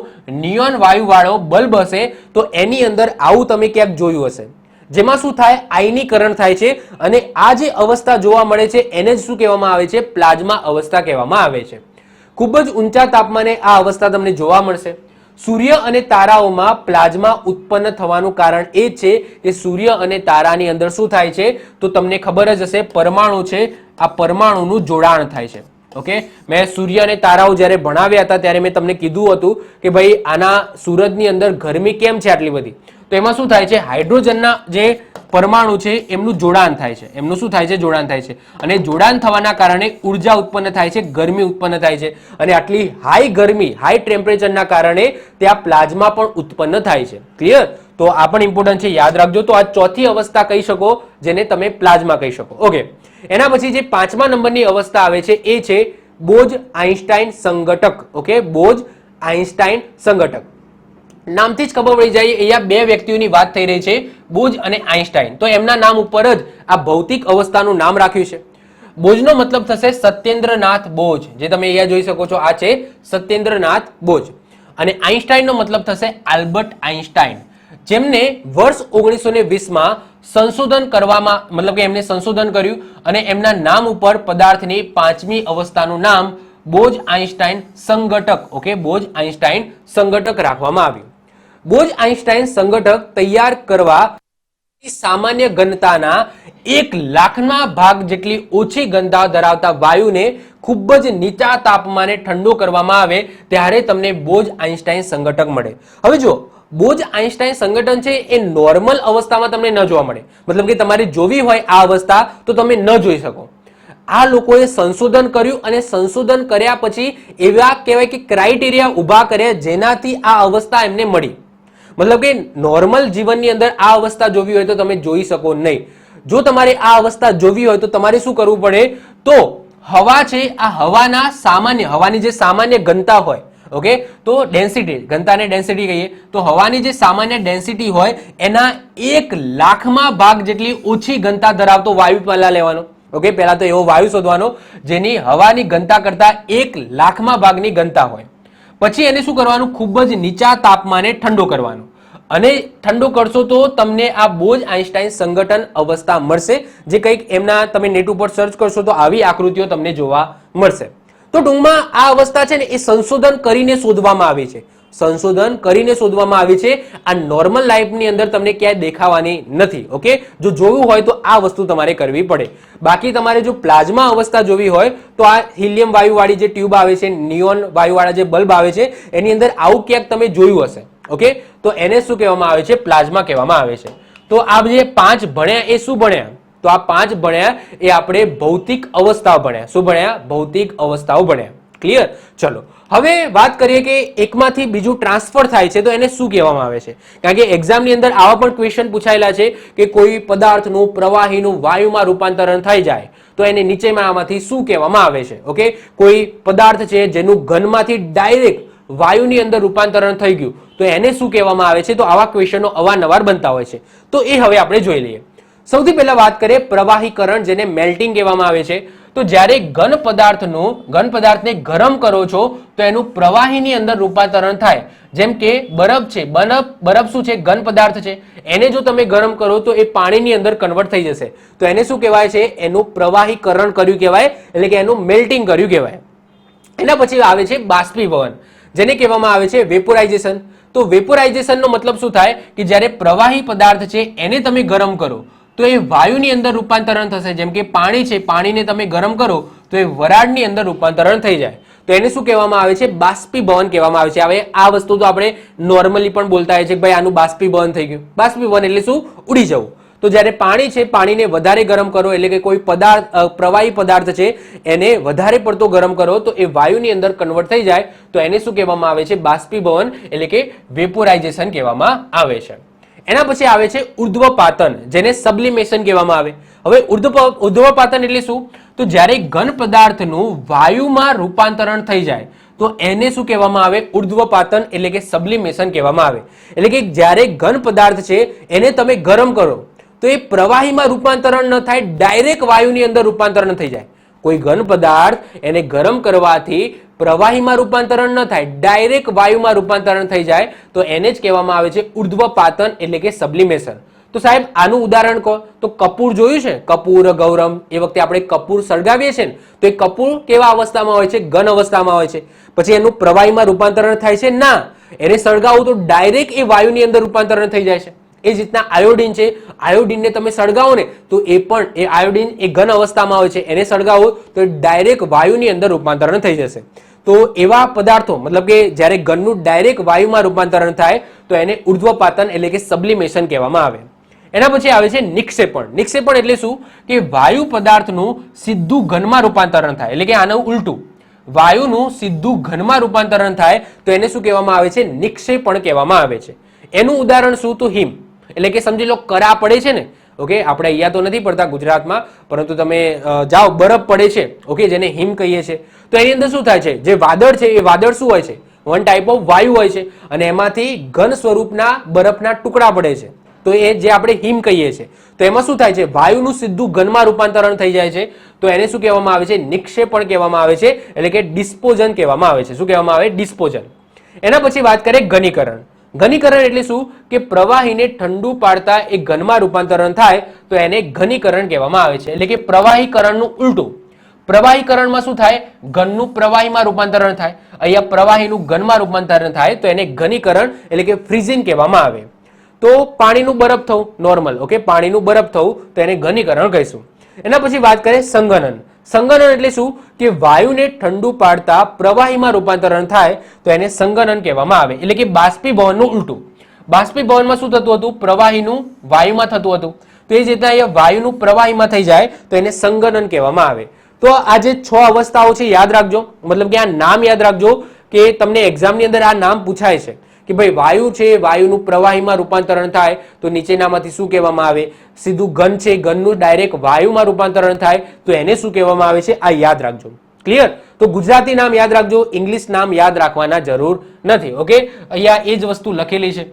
નિયોન વાયુવાળો બલ્બ હશે તો એની અંદર આવું તમે ક્યાંક જોયું હશે, જેમાં શું થાય, આયનીકરણ થાય છે અને આ જે અવસ્થા જોવા મળે છે એને જ શું કહેવામાં આવે છે, પ્લાઝમા અવસ્થા કહેવામાં આવે છે. ખૂબ જ ઊંચા તાપમાને આ અવસ્થા તમને જોવા મળશે. સૂર્ય અને તારાઓમાં પ્લાઝમા ઉત્પન્ન થવાનું કારણ એ છે કે સૂર્ય અને તારાની અંદર શું થાય છે, તો તમને ખબર જ હશે, પરમાણુ છે, આ પરમાણુનું જોડાણ થાય છે. ઓકે, મેં સૂર્ય અને તારાઓ જ્યારે ભણાવ્યા હતા ત્યારે મેં તમને કીધું હતું કે ભાઈ આના સૂરજની અંદર ગરમી કેમ છે આટલી બધી, તો એમાં શું થાય છે, હાઇડ્રોજનના જે પરમાણુ છે એમનું જોડાણ થાય છે, એમનું શું થાય છે, જોડાણ થાય છે અને જોડાણ થવાના કારણે ઉર્જા ઉત્પન્ન થાય છે, ગરમી ઉત્પન્ન થાય છે અને આટલી હાઈ ગરમી, હાઈ ટેમ્પરેચરના કારણે ત્યાં પ્લાઝમા પણ ઉત્પન્ન થાય છે. ક્લિયર? તો આ પણ ઇમ્પોર્ટન્ટ છે, યાદ રાખજો. તો આ ચોથી અવસ્થા કહી શકો જેને તમે પ્લાઝમા કહી શકો. ઓકે, એના પછી જે 5મા નંબરની અવસ્થા આવે છે એ છે બોઝ આઇન્સ્ટાઇન સંઘટક. ઓકે, બોઝ આઇન્સ્ટાઇન સંઘટક નામથી જ ખબર પડી જાય, અહીંયા બે વ્યક્તિઓની વાત થઈ રહી છે, બોઝ અને આઇન્સ્ટાઇન. તો એમના નામ ઉપર જ આ ભૌતિક અવસ્થાનું નામ રાખ્યું છે. બોઝનો મતલબ થશે સત્યેન્દ્રનાથ બોઝ, જે તમે અહીંયા જોઈ શકો છો, આ છે સત્યેન્દ્રનાથ બોઝ. અને આઇન્સ્ટાઇનનો મતલબ થશે આલ્બર્ટ આઇન્સ્ટાઇન, જેમને વર્ષ 1920માં સંશોધન કરવામાં, મતલબ કે એમને સંશોધન કર્યું અને એમના નામ ઉપર પદાર્થની 5મી અવસ્થાનું નામ બોઝ આઇન્સ્ટાઇન સંઘટક, ઓકે, બોઝ આઇન્સ્ટાઇન સંઘટક રાખવામાં આવ્યું. બોઝ આઇન્સ્ટાઇન સંઘટક તૈયાર કરવા સામાન્ય ઘનતાના 1,00,000ના ભાગ જેટલી ઓછી ઘનતા ધરાવતા વાયુને ખૂબ જ નીચા તાપમાને ઠંડો કરવામાં આવે ત્યારે તમને બોઝ આઇન્સ્ટાઇન સંઘટક મળે. હવે જો બોઝ આઇન્સ્ટાઇન સંઘટન છે એ નોર્મલ અવસ્થામાં તમને ન જોવા મળે, મતલબ કે તમારે જોવી હોય આ અવસ્થા તો તમે ન જોઈ શકો. આ લોકોએ સંશોધન કર્યું અને સંશોધન કર્યા પછી એવા કહેવાય કે ક્રાઇટેરિયા ઊભા કર્યા જેનાથી આ અવસ્થા એમને મળી. મતલબ કે નોર્મલ જીવનની અંદર આ અવસ્થા જોવી હોય તો તમે જોઈ શકો નહીં. જો તમારે આ અવસ્થા જોવી હોય તો તમારે શું કરવું પડે, તો હવા છે, આ હવાના સામાન્ય, હવાની જે સામાન્ય ઘનતા હોય, ઓકે, તો ડેન્સિટી, ઘનતાને ડેન્સિટી કહીએ, તો હવાની જે સામાન્ય ડેન્સિટી હોય એના 1,00,000માં ભાગ જેટલી ઓછી ઘનતા ધરાવતો વાયુ પહેલા લેવાનો. ઓકે, પહેલા તો એવો વાયુ શોધવાનો જેની હવાની ઘનતા કરતા 1,00,000માં ભાગની ઘનતા હોય. પછી એને શું કરવાનું, ખૂબ જ નીચા તાપમાને ઠંડો કરવાનો અને ઠંડો કરશો તો તમને આ બોઝ આઇન્સ્ટાઇન સંઘટન અવસ્થા મળશે, જે કંઈક એમના તમે નેટ ઉપર સર્ચ કરશો તો આવી આકૃતિઓ તમને જોવા મળશે. તો ટૂંકમાં આ અવસ્થા છે ને એ સંશોધન કરીને શોધવામાં આવી છે, સંશોધન કરીને શોધવામાં આવી છે. આ નોર્મલ લાઈફની અંદર તમને ક્યાંય દેખાવાની નથી. ઓકે, જો જોવું હોય તો આ વસ્તુ તમારે કરવી પડે. બાકી તમારે જો પ્લાઝમા અવસ્થા જોવી હોય તો આ હિલિયમ વાયુવાળી જે ટ્યુબ આવે છે, નિયોન વાયુવાળા જે બલ્બ આવે છે, એની અંદર આવું ક્યાંક તમે જોયું હશે. ઓકે, તો એને શું કહેવામાં આવે છે, પ્લાઝમા કહેવામાં આવે છે. તો આ જે 5 ભણ્યા એ શું ભણ્યા, તો આ 5 ભણ્યા એ આપણે ભૌતિક અવસ્થાઓ ભણ્યા. શું ભણ્યા? ભૌતિક અવસ્થાઓ ભણ્યા. ક્લિયર? ચલો હવે વાત કરીએ કે એકમાંથી બીજું ટ્રાન્સફર થાય છે તો એને શું કહેવામાં આવે છે. કારણ કે એક્ઝામની અંદર આવા પણ ક્વેશ્ચન પૂછાયેલા છે કે કોઈ પદાર્થનું પ્રવાહીનું વાયુમાં રૂપાંતરણ થઈ જાય તો એને નીચેનામાંથી શું કહેવામાં આવે છે. ઓકે, કોઈ પદાર્થ છે જેનું ઘનમાંથી ડાયરેક્ટ વાયુની અંદર રૂપાંતરણ થઈ ગયું તો એને શું કહેવામાં આવે છે. તો આવા ક્વેશ્ચનો અવારનવાર બનતા હોય છે, તો એ હવે આપણે જોઈ લઈએ. સૌથી પહેલા વાત કરીએ પ્રવાહીકરણ, જેને મેલ્ટિંગ કહેવામાં આવે છે. તો જ્યારે ઘન પદાર્થને ગરમ કરો છો તો એનું પ્રવાહીની અંદર રૂપાંતરણ થાય. જેમ કે બરફ છે, બરફ શું છે? ઘન પદાર્થ છે. એને જો તમે ગરમ કરો તો એ પાણીની અંદર કન્વર્ટ થઈ જશે, તો એને શું કહેવાય છે? એનું પ્રવાહીકરણ કર્યું કહેવાય, એટલે કે એનું મેલ્ટિંગ કર્યું કહેવાય. એના પછી આવે છે બાષ્પીભવન, જેને કહેવામાં આવે છે વેપોરાઇઝેશન. તો વેપોરાઇઝેશનનો મતલબ શું થાય કે જ્યારે પ્રવાહી પદાર્થ છે એને તમે ગરમ કરો તો એ વાયુની અંદર રૂપાંતરણ થશે. જેમ કે પાણી છે, પાણીને તમે ગરમ કરો તો એ વરાળની અંદર રૂપાંતરણ થઈ જાય, તો એને શું કહેવામાં આવે છે? બાષ્પીભવન કહેવામાં આવે છે. હવે આ વસ્તુ તો આપણે નોર્મલી પણ બોલતા હોય છે કે ભાઈ આનું બાષ્પીભવન થઈ ગયું. બાષ્પીભવન એટલે શું? ઉડી જવું. તો જ્યારે પાણી છે, પાણીને વધારે ગરમ કરો એટલે કે કોઈ પદાર્થ, પ્રવાહી પદાર્થ છે એને વધારે પડતો ગરમ કરો તો એ વાયુની અંદર કન્વર્ટ થઈ જાય, તો એને શું કહેવામાં આવે છે? બાષ્પીભવન એટલે કે વેપોરાઇઝેશન કહેવામાં આવે છે. એના પછી આવે છે ઉર્ધ્વપાતન, જેને સબ્લિમેશન કહેવામાં આવે. હવે ઉર્ધ્વપાતન એટલે શું? તો જ્યારે ઘન પદાર્થનું વાયુમાં રૂપાંતરણ થઈ જાય તો એને શું કહેવામાં આવે? ઉર્ધ્વપાતન એટલે કે સબ્લિમેશન કહેવામાં આવે. એટલે કે જ્યારે ઘન પદાર્થ છે એને તમે ગરમ કરો તો એ પ્રવાહીમાં રૂપાંતરણ ન થાય, ડાયરેક્ટ વાયુની અંદર રૂપાંતરણ થઈ જાય. કોઈ ઘન પદાર્થ એને ગરમ કરવાથી પ્રવાહીમાં રૂપાંતરણ ન થાય, ડાયરેક્ટ વાયુમાં રૂપાંતરણ થઈ જાય તો એને જ કહેવામાં આવે છે ઉર્ધ્વપાતન એટલે કે સબ્લિમેશન. તો સાહેબ આનું ઉદાહરણ કહો તો કપૂર જોયું છે, કપૂર ગૌરમ, એ વખતે આપણે કપૂર સળગાવીએ છીએ ને તો એ કપૂર કેવા અવસ્થામાં હોય છે? ઘન અવસ્થામાં હોય છે. પછી એનું પ્રવાહીમાં રૂપાંતરણ થાય છે? ના, એને સળગાવું તો ડાયરેક્ટ એ વાયુની અંદર રૂપાંતરણ થઈ જાય છે. એ જ રીતના આયોડિન છે, આયોડિનને તમે સળગાવો ને તો એ પણ એ આયોડિન એ ઘન અવસ્થામાં હોય છે, એને સળગાવો તો ડાયરેક્ટ વાયુની અંદર રૂપાંતરણ થઈ જશે. તો એવા પદાર્થો મતલબ કે જ્યારે ઘનનું ડાયરેક્ટ વાયુમાં રૂપાંતરણ થાય તો એને ઉર્ધ્વપાતન એટલે કે સબ્લિમેશન કહેવામાં આવે. એના પછી આવે છે નિક્ષેપણ. નિક્ષેપણ એટલે શું? કે વાયુ પદાર્થનું સીધું ઘનમાં રૂપાંતરણ થાય, એટલે કે આનું ઉલટું, વાયુનું સીધું ઘનમાં રૂપાંતરણ થાય તો એને શું કહેવામાં આવે છે? નિક્ષેપણ કહેવામાં આવે છે. એનું ઉદાહરણ શું? તો હિમ, એટલે કે સમજી લો કરા પડે છે ને, ઓકે, આપણે અહીંયા તો નથી પડતા ગુજરાતમાં, પરંતુ તમે જાઓ બરફ પડે છે, ઓકે, જેને હિમ કહીએ છીએ, તો એની અંદર શું થાય છે? જે વાદળ છે એ વાદળ શું હોય છે? વન ટાઈપ ઓફ વાયુ હોય છે અને એમાંથી ઘન સ્વરૂપના બરફના ટુકડા પડે છે, તો એ જે આપણે હિમ કહીએ છીએ. તો એમાં શું થાય છે? વાયુનું સીધું ઘનમાં રૂપાંતરણ થઈ જાય છે, તો એને શું કહેવામાં આવે છે? નિક્ષેપણ કહેવામાં આવે છે, એટલે કે ડિસ્પોઝન કહેવામાં આવે છે. શું કહેવામાં આવે? ડિસ્પોઝન. એના પછી વાત કરીએ ઘનીકરણ. ઘનીકરણ એટલે શું? કે પ્રવાહીને ઠંડુ પાડતા એ ઘનમાં રૂપાંતરણ થાય તો એને ઘનીકરણ કહેવામાં આવે છે, એટલે કે પ્રવાહીકરણનું ઉલટું. પ્રવાહીકરણમાં શું થાય? ઘનનું પ્રવાહીમાં રૂપાંતરણ થાય, અહીંયા પ્રવાહીનું ઘનમાં રૂપાંતરણ થાય તો એને ઘનીકરણ એટલે કે ફ્રીઝિંગ કહેવામાં આવે. તો પાણીનું બરફ થવું નોર્મલ, ઓકે, પાણીનું બરફ થવું તો એને ઘનીકરણ કહીશું. એના પછી વાત કરીએ સંઘનન. સંઘનન એટલે શું? કે વાયુને ઠંડુ પાડતા પ્રવાહીમાં રૂપાંતરણ થાય તો એને સંઘનન કહેવામાં આવે, એટલે કે બાષ્પીભવનનું ઉલટું. બાષ્પીભવનમાં શું થતું હતું? પ્રવાહીનું વાયુમાં થતું હતું, તો એ જ રીતે અહીંયા વાયુનું પ્રવાહીમાં થઈ જાય તો એને સંઘનન કહેવામાં આવે. તો આ જે 6 અવસ્થાઓ છે યાદ રાખજો, મતલબ કે આ નામ યાદ રાખજો કે તમને એક્ઝામની અંદર આ નામ પૂછાય છે કે ભાઈ વાયુ છે, વાયુનું પ્રવાહીમાં રૂપાંતરણ થાય તો નીચેનામાંથી શું કહેવામાં આવે? સીધું ઘન છે, ઘનનું ડાયરેક્ટ વાયુમાં રૂપાંતરણ થાય તો એને શું કહેવામાં આવે છે? આ યાદ રાખજો. ક્લિયર? તો ગુજરાતી નામ યાદ રાખજો, ઇંગ્લિશ નામ યાદ રાખવાના જરૂર નથી. ઓકે, અહીંયા એ જ વસ્તુ લખેલી છે.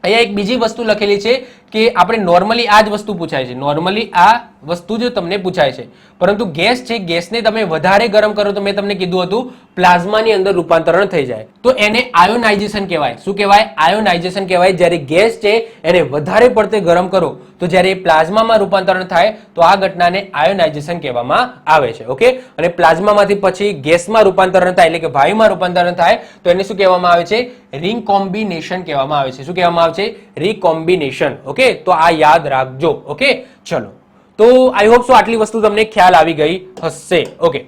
અહીંયા એક બીજી વસ્તુ લખેલી છે કે આપણે નોર્મલી આ જ વસ્તુ પૂછાય છે, નોર્મલી આ વસ્તુ જ તમને પૂછાય છે, પરંતુ ગેસ છે, ગેસને તમે વધારે ગરમ કરો તો મેં તમને કીધું હતું પ્લાઝમાની અંદર રૂપાંતરણ થઈ જાય તો એને આયોનાઇઝેશન કહેવાય. શું કહેવાય? આયોનાઇઝેશન કહેવાય. જ્યારે ગેસ છે એને વધારે પડતે ગરમ કરો તો જ્યારે પ્લાઝમામાં રૂપાંતરણ થાય તો આ ઘટનાને આયોનાઇઝેશન કહેવામાં આવે છે. ઓકે, અને પ્લાઝમામાંથી પછી ગેસમાં રૂપાંતરણ થાય એટલે કે વાયુમાં રૂપાંતરણ થાય તો એને શું કહેવામાં આવે છે? રિકોમ્બિનેશન કહેવામાં આવે છે. શું કહેવામાં આવે છે? રિકોમ્બિનેશન. ઓકે, તો આ યાદ રાખજો. ઓકે, ચલો, તો આઈ હોપ સો આટલી વસ્તુ તમને ખ્યાલ આવી ગઈ હશે. ઓકે,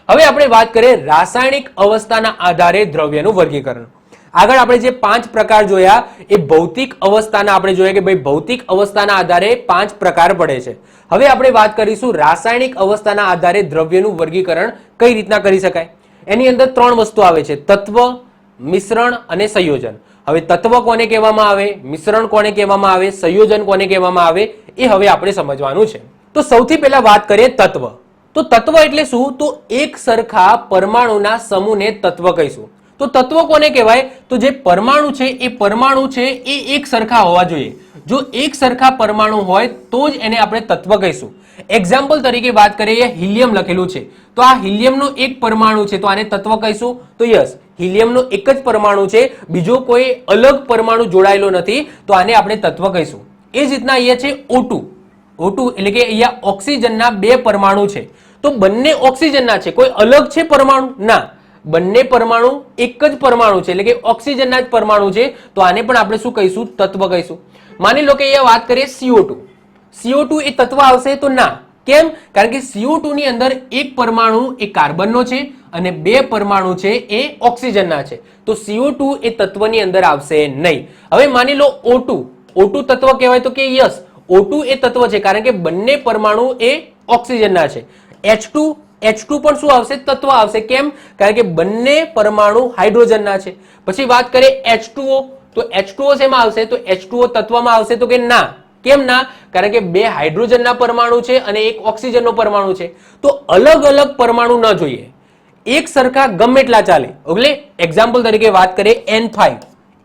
હવે આપણે વાત કરીએ રાસાયણિક અવસ્થાના આધારે દ્રવ્યનું વર્ગીકરણ. આગળ આપણે જે 5 પ્રકાર જોયા એ ભૌતિક અવસ્થાના આપણે જોયા કે ભાઈ ભૌતિક અવસ્થાના આધારે 5 પ્રકાર પડે છે. હવે આપણે વાત કરીશું રાસાયણિક અવસ્થાના આધારે દ્રવ્યનું વર્ગીકરણ કઈ રીતના કરી શકાય. એની અંદર 3 વસ્તુ આવે છે: તત્વ, મિશ્રણ અને સંયોજન. હવે તત્વ કોને કહેવામાં આવે, મિશ્રણ કોને કહેવામાં આવે, સંયોજન કોને કહેવામાં આવે, એ હવે આપણે સમજવાનું છે. તો સૌથી પહેલા વાત કરીએ તત્વ. તો તત્વ એટલે શું? તો એક સરખા પરમાણુના સમૂહને તત્વ કહીશું. તો તત્વ કોને કહેવાય? તો જે પરમાણુ છે એ પરમાણુ છે એ એક સરખા હોવા જોઈએ. જો એક સરખા પરમાણુ હોય તો જ એને આપણે તત્વ કહીશું. એક્ઝામ્પલ તરીકે વાત કરીએ, હિલિયમ લખેલું છે તો આ હિલિયમનો એક પરમાણુ છે તો આને તત્વ કહીશું. તો યસ, હિલિયમનો એક જ પરમાણુ છે, બીજો કોઈ અલગ પરમાણુ જોડાયેલો નથી તો આને આપણે તત્વ કહીશું. એ જ રીતના અહીંયા છે O2. O2 એટલે કે અહીંયા ઓક્સિજનના 2 પરમાણુ છે તો બંને ઓક્સિજનના છે, કોઈ અલગ છે પરમાણુ? ના, બંને પરમાણુ એક જ પરમાણુ છે એટલે કે ઓક્સિજનના જ પરમાણુ છે તો આને પણ આપણે શું કહીશું? તત્વ કહીશું. માની લો કે અહીંયા વાત કરીએ CO2. CO2 એ તત્વ આવશે? તો ના. કેમ? કારણ કે CO2 ની અંદર એક પરમાણુ એ કાર્બનનો છે અને 2 પરમાણુ છે એ ઓક્સિજનના છે તો CO2 એ તત્વની અંદર આવશે નહીં. હવે માની લો O2. O2 તત્વ કહેવાય? તો કે યસ, O2 એ તત્વ છે કારણ કે બંને પરમાણુ એ ઓક્સિજનના છે. H2 પણ શું આવશે? તત્વ આવશે. કેમ? કારણ કે બંને પરમાણુ હાઇડ્રોજનના છે. પછી વાત કરીએ H2O. તો H2O શેમાં આવશે? તો H2O તત્વમાં આવશે? તો કે ના. કેમ ના? કારણ કે 2 હાઇડ્રોજનના પરમાણુ છે અને એક ઓક્સિજનનો પરમાણુ છે તો અલગ અલગ પરમાણુ ન જોઈએ, એક સરખા ગમે એટલા ચાલે. એટલે એક્ઝામ્પલ તરીકે વાત કરીએ N5.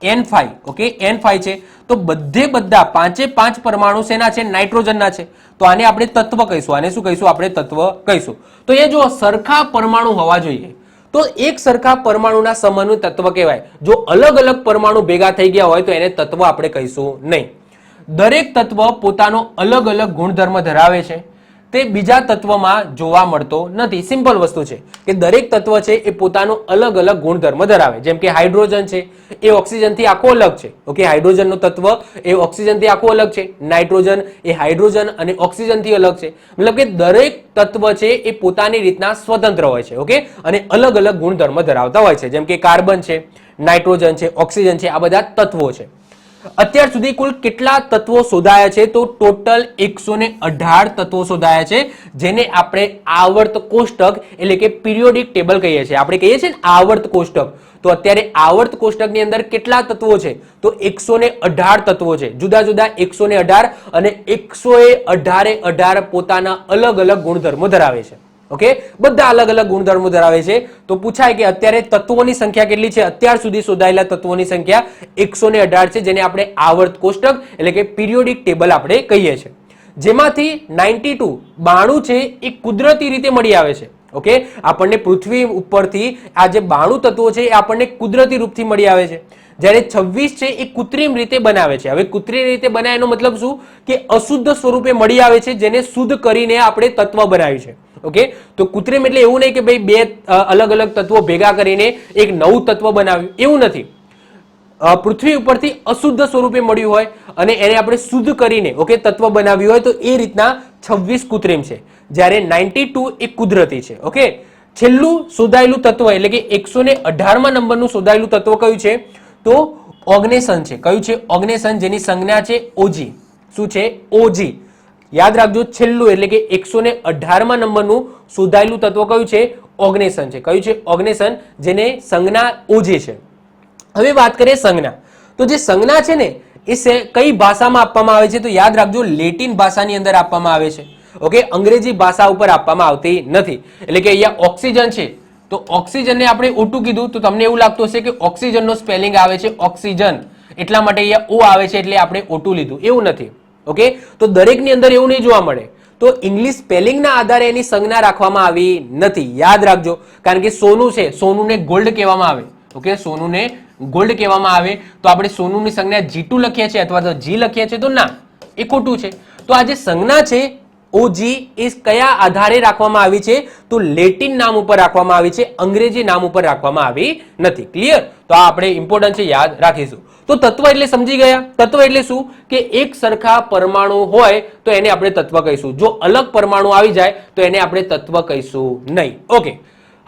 N5 ઓકે N5 છે તો બધા પાંચે પાંચ પરમાણુ શેના છે? નાઇટ્રોજનના છે. તો આને આપણે તત્વ કહીશું. આને શું કહીશું? આપણે તત્વ કહીશું. તો એ જો સરખા પરમાણુ હોવા જોઈએ તો એક સરખા પરમાણુના સમૂહનું તત્વ કહેવાય. જો અલગ અલગ પરમાણુ ભેગા થઈ ગયા હોય તો એને તત્વ આપણે કહીશું નહીં. દરેક તત્વ પોતાનો અલગ અલગ ગુણધર્મ ધરાવે છે. તે બીજા તત્વમાં જોવા મળતો નથી. સિમ્પલ વસ્તુ છે કે દરેક તત્વ છે એ પોતાનો અલગ અલગ ગુણધર્મ ધરાવે. જેમ કે હાઇડ્રોજન છે એ ઓક્સિજનથી આખો અલગ છે. ઓકે, હાઇડ્રોજનનો તત્વ એ ઓક્સિજનથી આખો અલગ છે. નાઇટ્રોજન એ હાઇડ્રોજન અને ઓક્સિજનથી અલગ છે. મતલબ કે દરેક તત્વ છે એ પોતાની રીતના સ્વતંત્ર હોય છે. ઓકે, અને અલગ અલગ ગુણધર્મ ધરાવતા હોય છે. જેમ કે કાર્બન છે, નાઇટ્રોજન છે, ઓક્સિજન છે, આ બધા તત્વો છે. અત્યાર સુધી કુલ કેટલા તત્વો શોધાયા છે? તો ટોટલ 118 તત્વો શોધાયા છે, જેને આપણે આવર્ત કોષ્ટક એટલે કે પિરિયોડિક ટેબલ કહીએ છીએ. આપણે કહીએ છીએ ને આવર્ત કોષ્ટક. તો અત્યારે આવર્ત કોષ્ટકની અંદર કેટલા તત્વો છે? તો 118 તત્વો છે. જુદા જુદા 118 અને 118 પોતાના અલગ અલગ ગુણધર્મો ધરાવે છે. ઓકે, બધા અલગ અલગ ગુણધર્મો ધરાવે છે. તો પૂછાય કે અત્યારે તત્વોની સંખ્યા કેટલી છે? અત્યાર સુધી શોધાયેલા તત્વોની સંખ્યા 118 છે, જેને આપણે આવર્ત કોષ્ટક એટલે કે પિરિયોડિક ટેબલ આપણે કહીએ છીએ. જેમાંથી 92 છે એ કુદરતી રીતે મળી આવે છે. ઓકે, આપણને પૃથ્વી ઉપરથી આ જે 92 તત્વો છે એ આપણને કુદરતી રૂપથી મળી આવે છે. જ્યારે 26 છે એ કૃત્રિમ રીતે બનાવે છે. હવે કૃત્રિમ રીતે બનાવે એનો મતલબ શું? કે અશુદ્ધ સ્વરૂપે મળી આવે છે, જેને શુદ્ધ કરીને આપણે તત્વ બનાવ્યું છે. ઓકે, તો કૃત્રિમ એટલે એવું નહીં કે ભાઈ બે અલગ અલગ તત્વો ભેગા કરીને એક નવું તત્વ બનાવ્યું, એવું નથી. પૃથ્વી ઉપરથી અશુદ્ધ સ્વરૂપે મળ્યું હોય અને એને આપણે શુદ્ધ કરીને ઓકે તત્વ બનાવ્યું હોય તો એ રીતના 26 કૃત્રિમ છે, જ્યારે 92 એ કુદરતી છે. ઓકે, છેલ્લું શોધાયેલું તત્વ એટલે કે 118મા નંબરનું શોધાયેલું તત્વ કયું છે? તો ઓગ્નેસન છે. કયું છે? ઓગ્નેસન, જેની સંજ્ઞા છે ઓજી. શું છે? ઓજી. યાદ રાખજો, છેલ્લું એટલે કે 118મા નંબરનું શોધાયેલું તત્વ કયું છે? ઓગ્નેસન છે. કયું છે? ઓગ્નેસન, જેને સંજ્ઞા ઓજી છે. હવે વાત કરીએ સંજ્ઞા. તો જે સંજ્ઞા છે ને એ કઈ ભાષામાં આપવામાં આવે છે? તો યાદ રાખજો, લેટિન ભાષાની અંદર આપવામાં આવે છે. ઓકે, અંગ્રેજી ભાષા ઉપર આપવામાં આવતી નથી. એટલે કે અહીંયા ઓક્સિજન છે તો ઓક્સિજનને આપણે O2 કીધું તો તમને એવું લાગતું હશે કે ઓક્સિજનનો સ્પેલિંગ આવે છે ઓક્સિજન, એટલા માટે અહીંયા O આવે છે એટલે આપણે O2 લીધું. એવું નથી. ઓકે, તો દરેકની અંદર એવું નહીં જોવા મળે. તો ઇંગ્લિશ સ્પેલિંગના આધારે એની સંજ્ઞા રાખવામાં આવી નથી. યાદ રાખજો, કારણ કે સોનું છે, સોનુને ગોલ્ડ કહેવામાં આવે. ઓકે, સોનુને ગોલ્ડ કહેવામાં આવે તો આપણે સોનુની સંજ્ઞા G2 લખીએ છીએ અથવા તો G લખીએ છીએ, તો ના, એ ખોટું છે. તો આ જે સંજ્ઞા છે OG એ કયા આધારે રાખવામાં આવી છે? તો લેટિન નામ ઉપર રાખવામાં આવી છે, અંગ્રેજી નામ ઉપર રાખવામાં આવી નથી. ક્લિયર? તો આ આપણે ઇમ્પોર્ટન્ટ છે, યાદ રાખીશું. તો તત્વ એટલે સમજી ગયા. તત્વ એટલે શું? કે એક સરખા પરમાણુ હોય તો એને આપણે તત્વ કહીશું. જો અલગ પરમાણુ આવી જાય તો એને આપણે તત્વ કહીશું નહીં. ઓકે,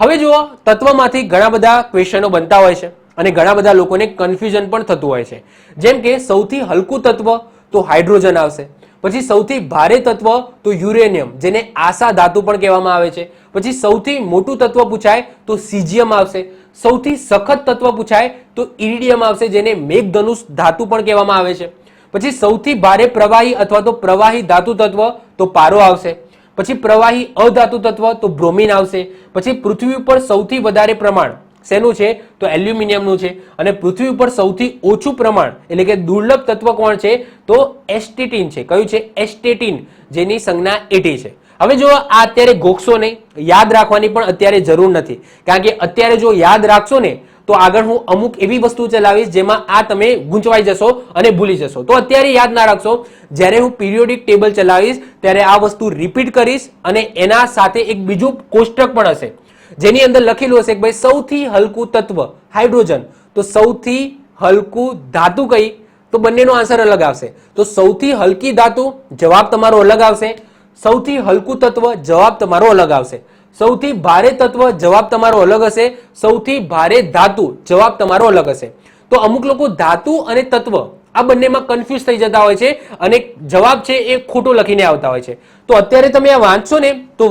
હવે જુઓ, તત્વમાંથી ઘણા બધા ક્વેશ્ચનો બનતા હોય છે અને ઘણા બધા લોકોને કન્ફ્યુઝન પણ થતું હોય છે. જેમ કે સૌથી હલકું તત્વ તો હાઇડ્રોજન આવશે. પછી સૌથી ભારે તત્વ તો યુરેનિયમ, જેને આશા ધાતુ પણ કહેવામાં આવે છે. પછી સૌથી મોટું તત્વ પૂછાય તો સીઝિયમ આવશે. સૌથી સખત તત્વ પૂછાય તો ઇરિડિયમ આવશે, જેને મેઘધનુષ ધાતુ પણ કહેવામાં આવે છે. પછી સૌથી ભારે પ્રવાહી અથવા તો પ્રવાહી ધાતુ તત્વ તો પારો આવશે. પછી પ્રવાહી અધાતુ તત્વ તો બ્રોમિન આવશે. પછી પૃથ્વી ઉપર સૌથી વધારે પ્રમાણ શેનું છે? તો એલ્યુમિનિયમનું છે. અને પૃથ્વી ઉપર સૌથી ઓછું પ્રમાણ એટલે કે દુર્લભ તત્વ કોણ છે? તો એસ્ટેટિન છે. કયું છે? એસ્ટેટિન, જેની સંજ્ઞા 80 છે. હવે જો આ અત્યારે ગોખશો નહીં, યાદ રાખવાની પણ અત્યારે જરૂર નથી, કારણ કે અત્યારે જો યાદ રાખશો ને તો આગળ હું અમુક એવી વસ્તુ ચલાવીશ જેમાં આ તમે ગૂંચવાઈ જશો અને ભૂલી જશો. તો અત્યારે યાદ ના રાખશો, જ્યારે હું પિરિયોડિક ટેબલ ચલાવીશ ત્યારે આ વસ્તુ રિપીટ કરીશ અને એના સાથે એક બીજું કોષ્ટક પણ હશે જેની અંદર લખેલું હશે કે ભાઈ સૌથી હલકું તત્વ હાઇડ્રોજન, તો સૌથી હલકું ધાતુ કઈ? તો બંનેનો આન્સર અલગ આવશે. તો સૌથી હલકી ધાતુ જવાબ તમારો અલગ આવશે. સૌથી હલકું તત્વ જવાબ તમારો અલગ આવશે. સૌથી ભારે તત્વ જવાબ તમારો અલગ હશે. સૌથી ભારે ધાતુ જવાબ તમારો અલગ હશે. તો અમુક લોકો ધાતુ અને તત્વ આ બંનેમાં કન્ફ્યુઝ થઈ જતા હોય છે અને જવાબ છે એ ખોટો લખીને આવતા હોય છે. તો અત્યારે તમે આ વાંચશો ને તો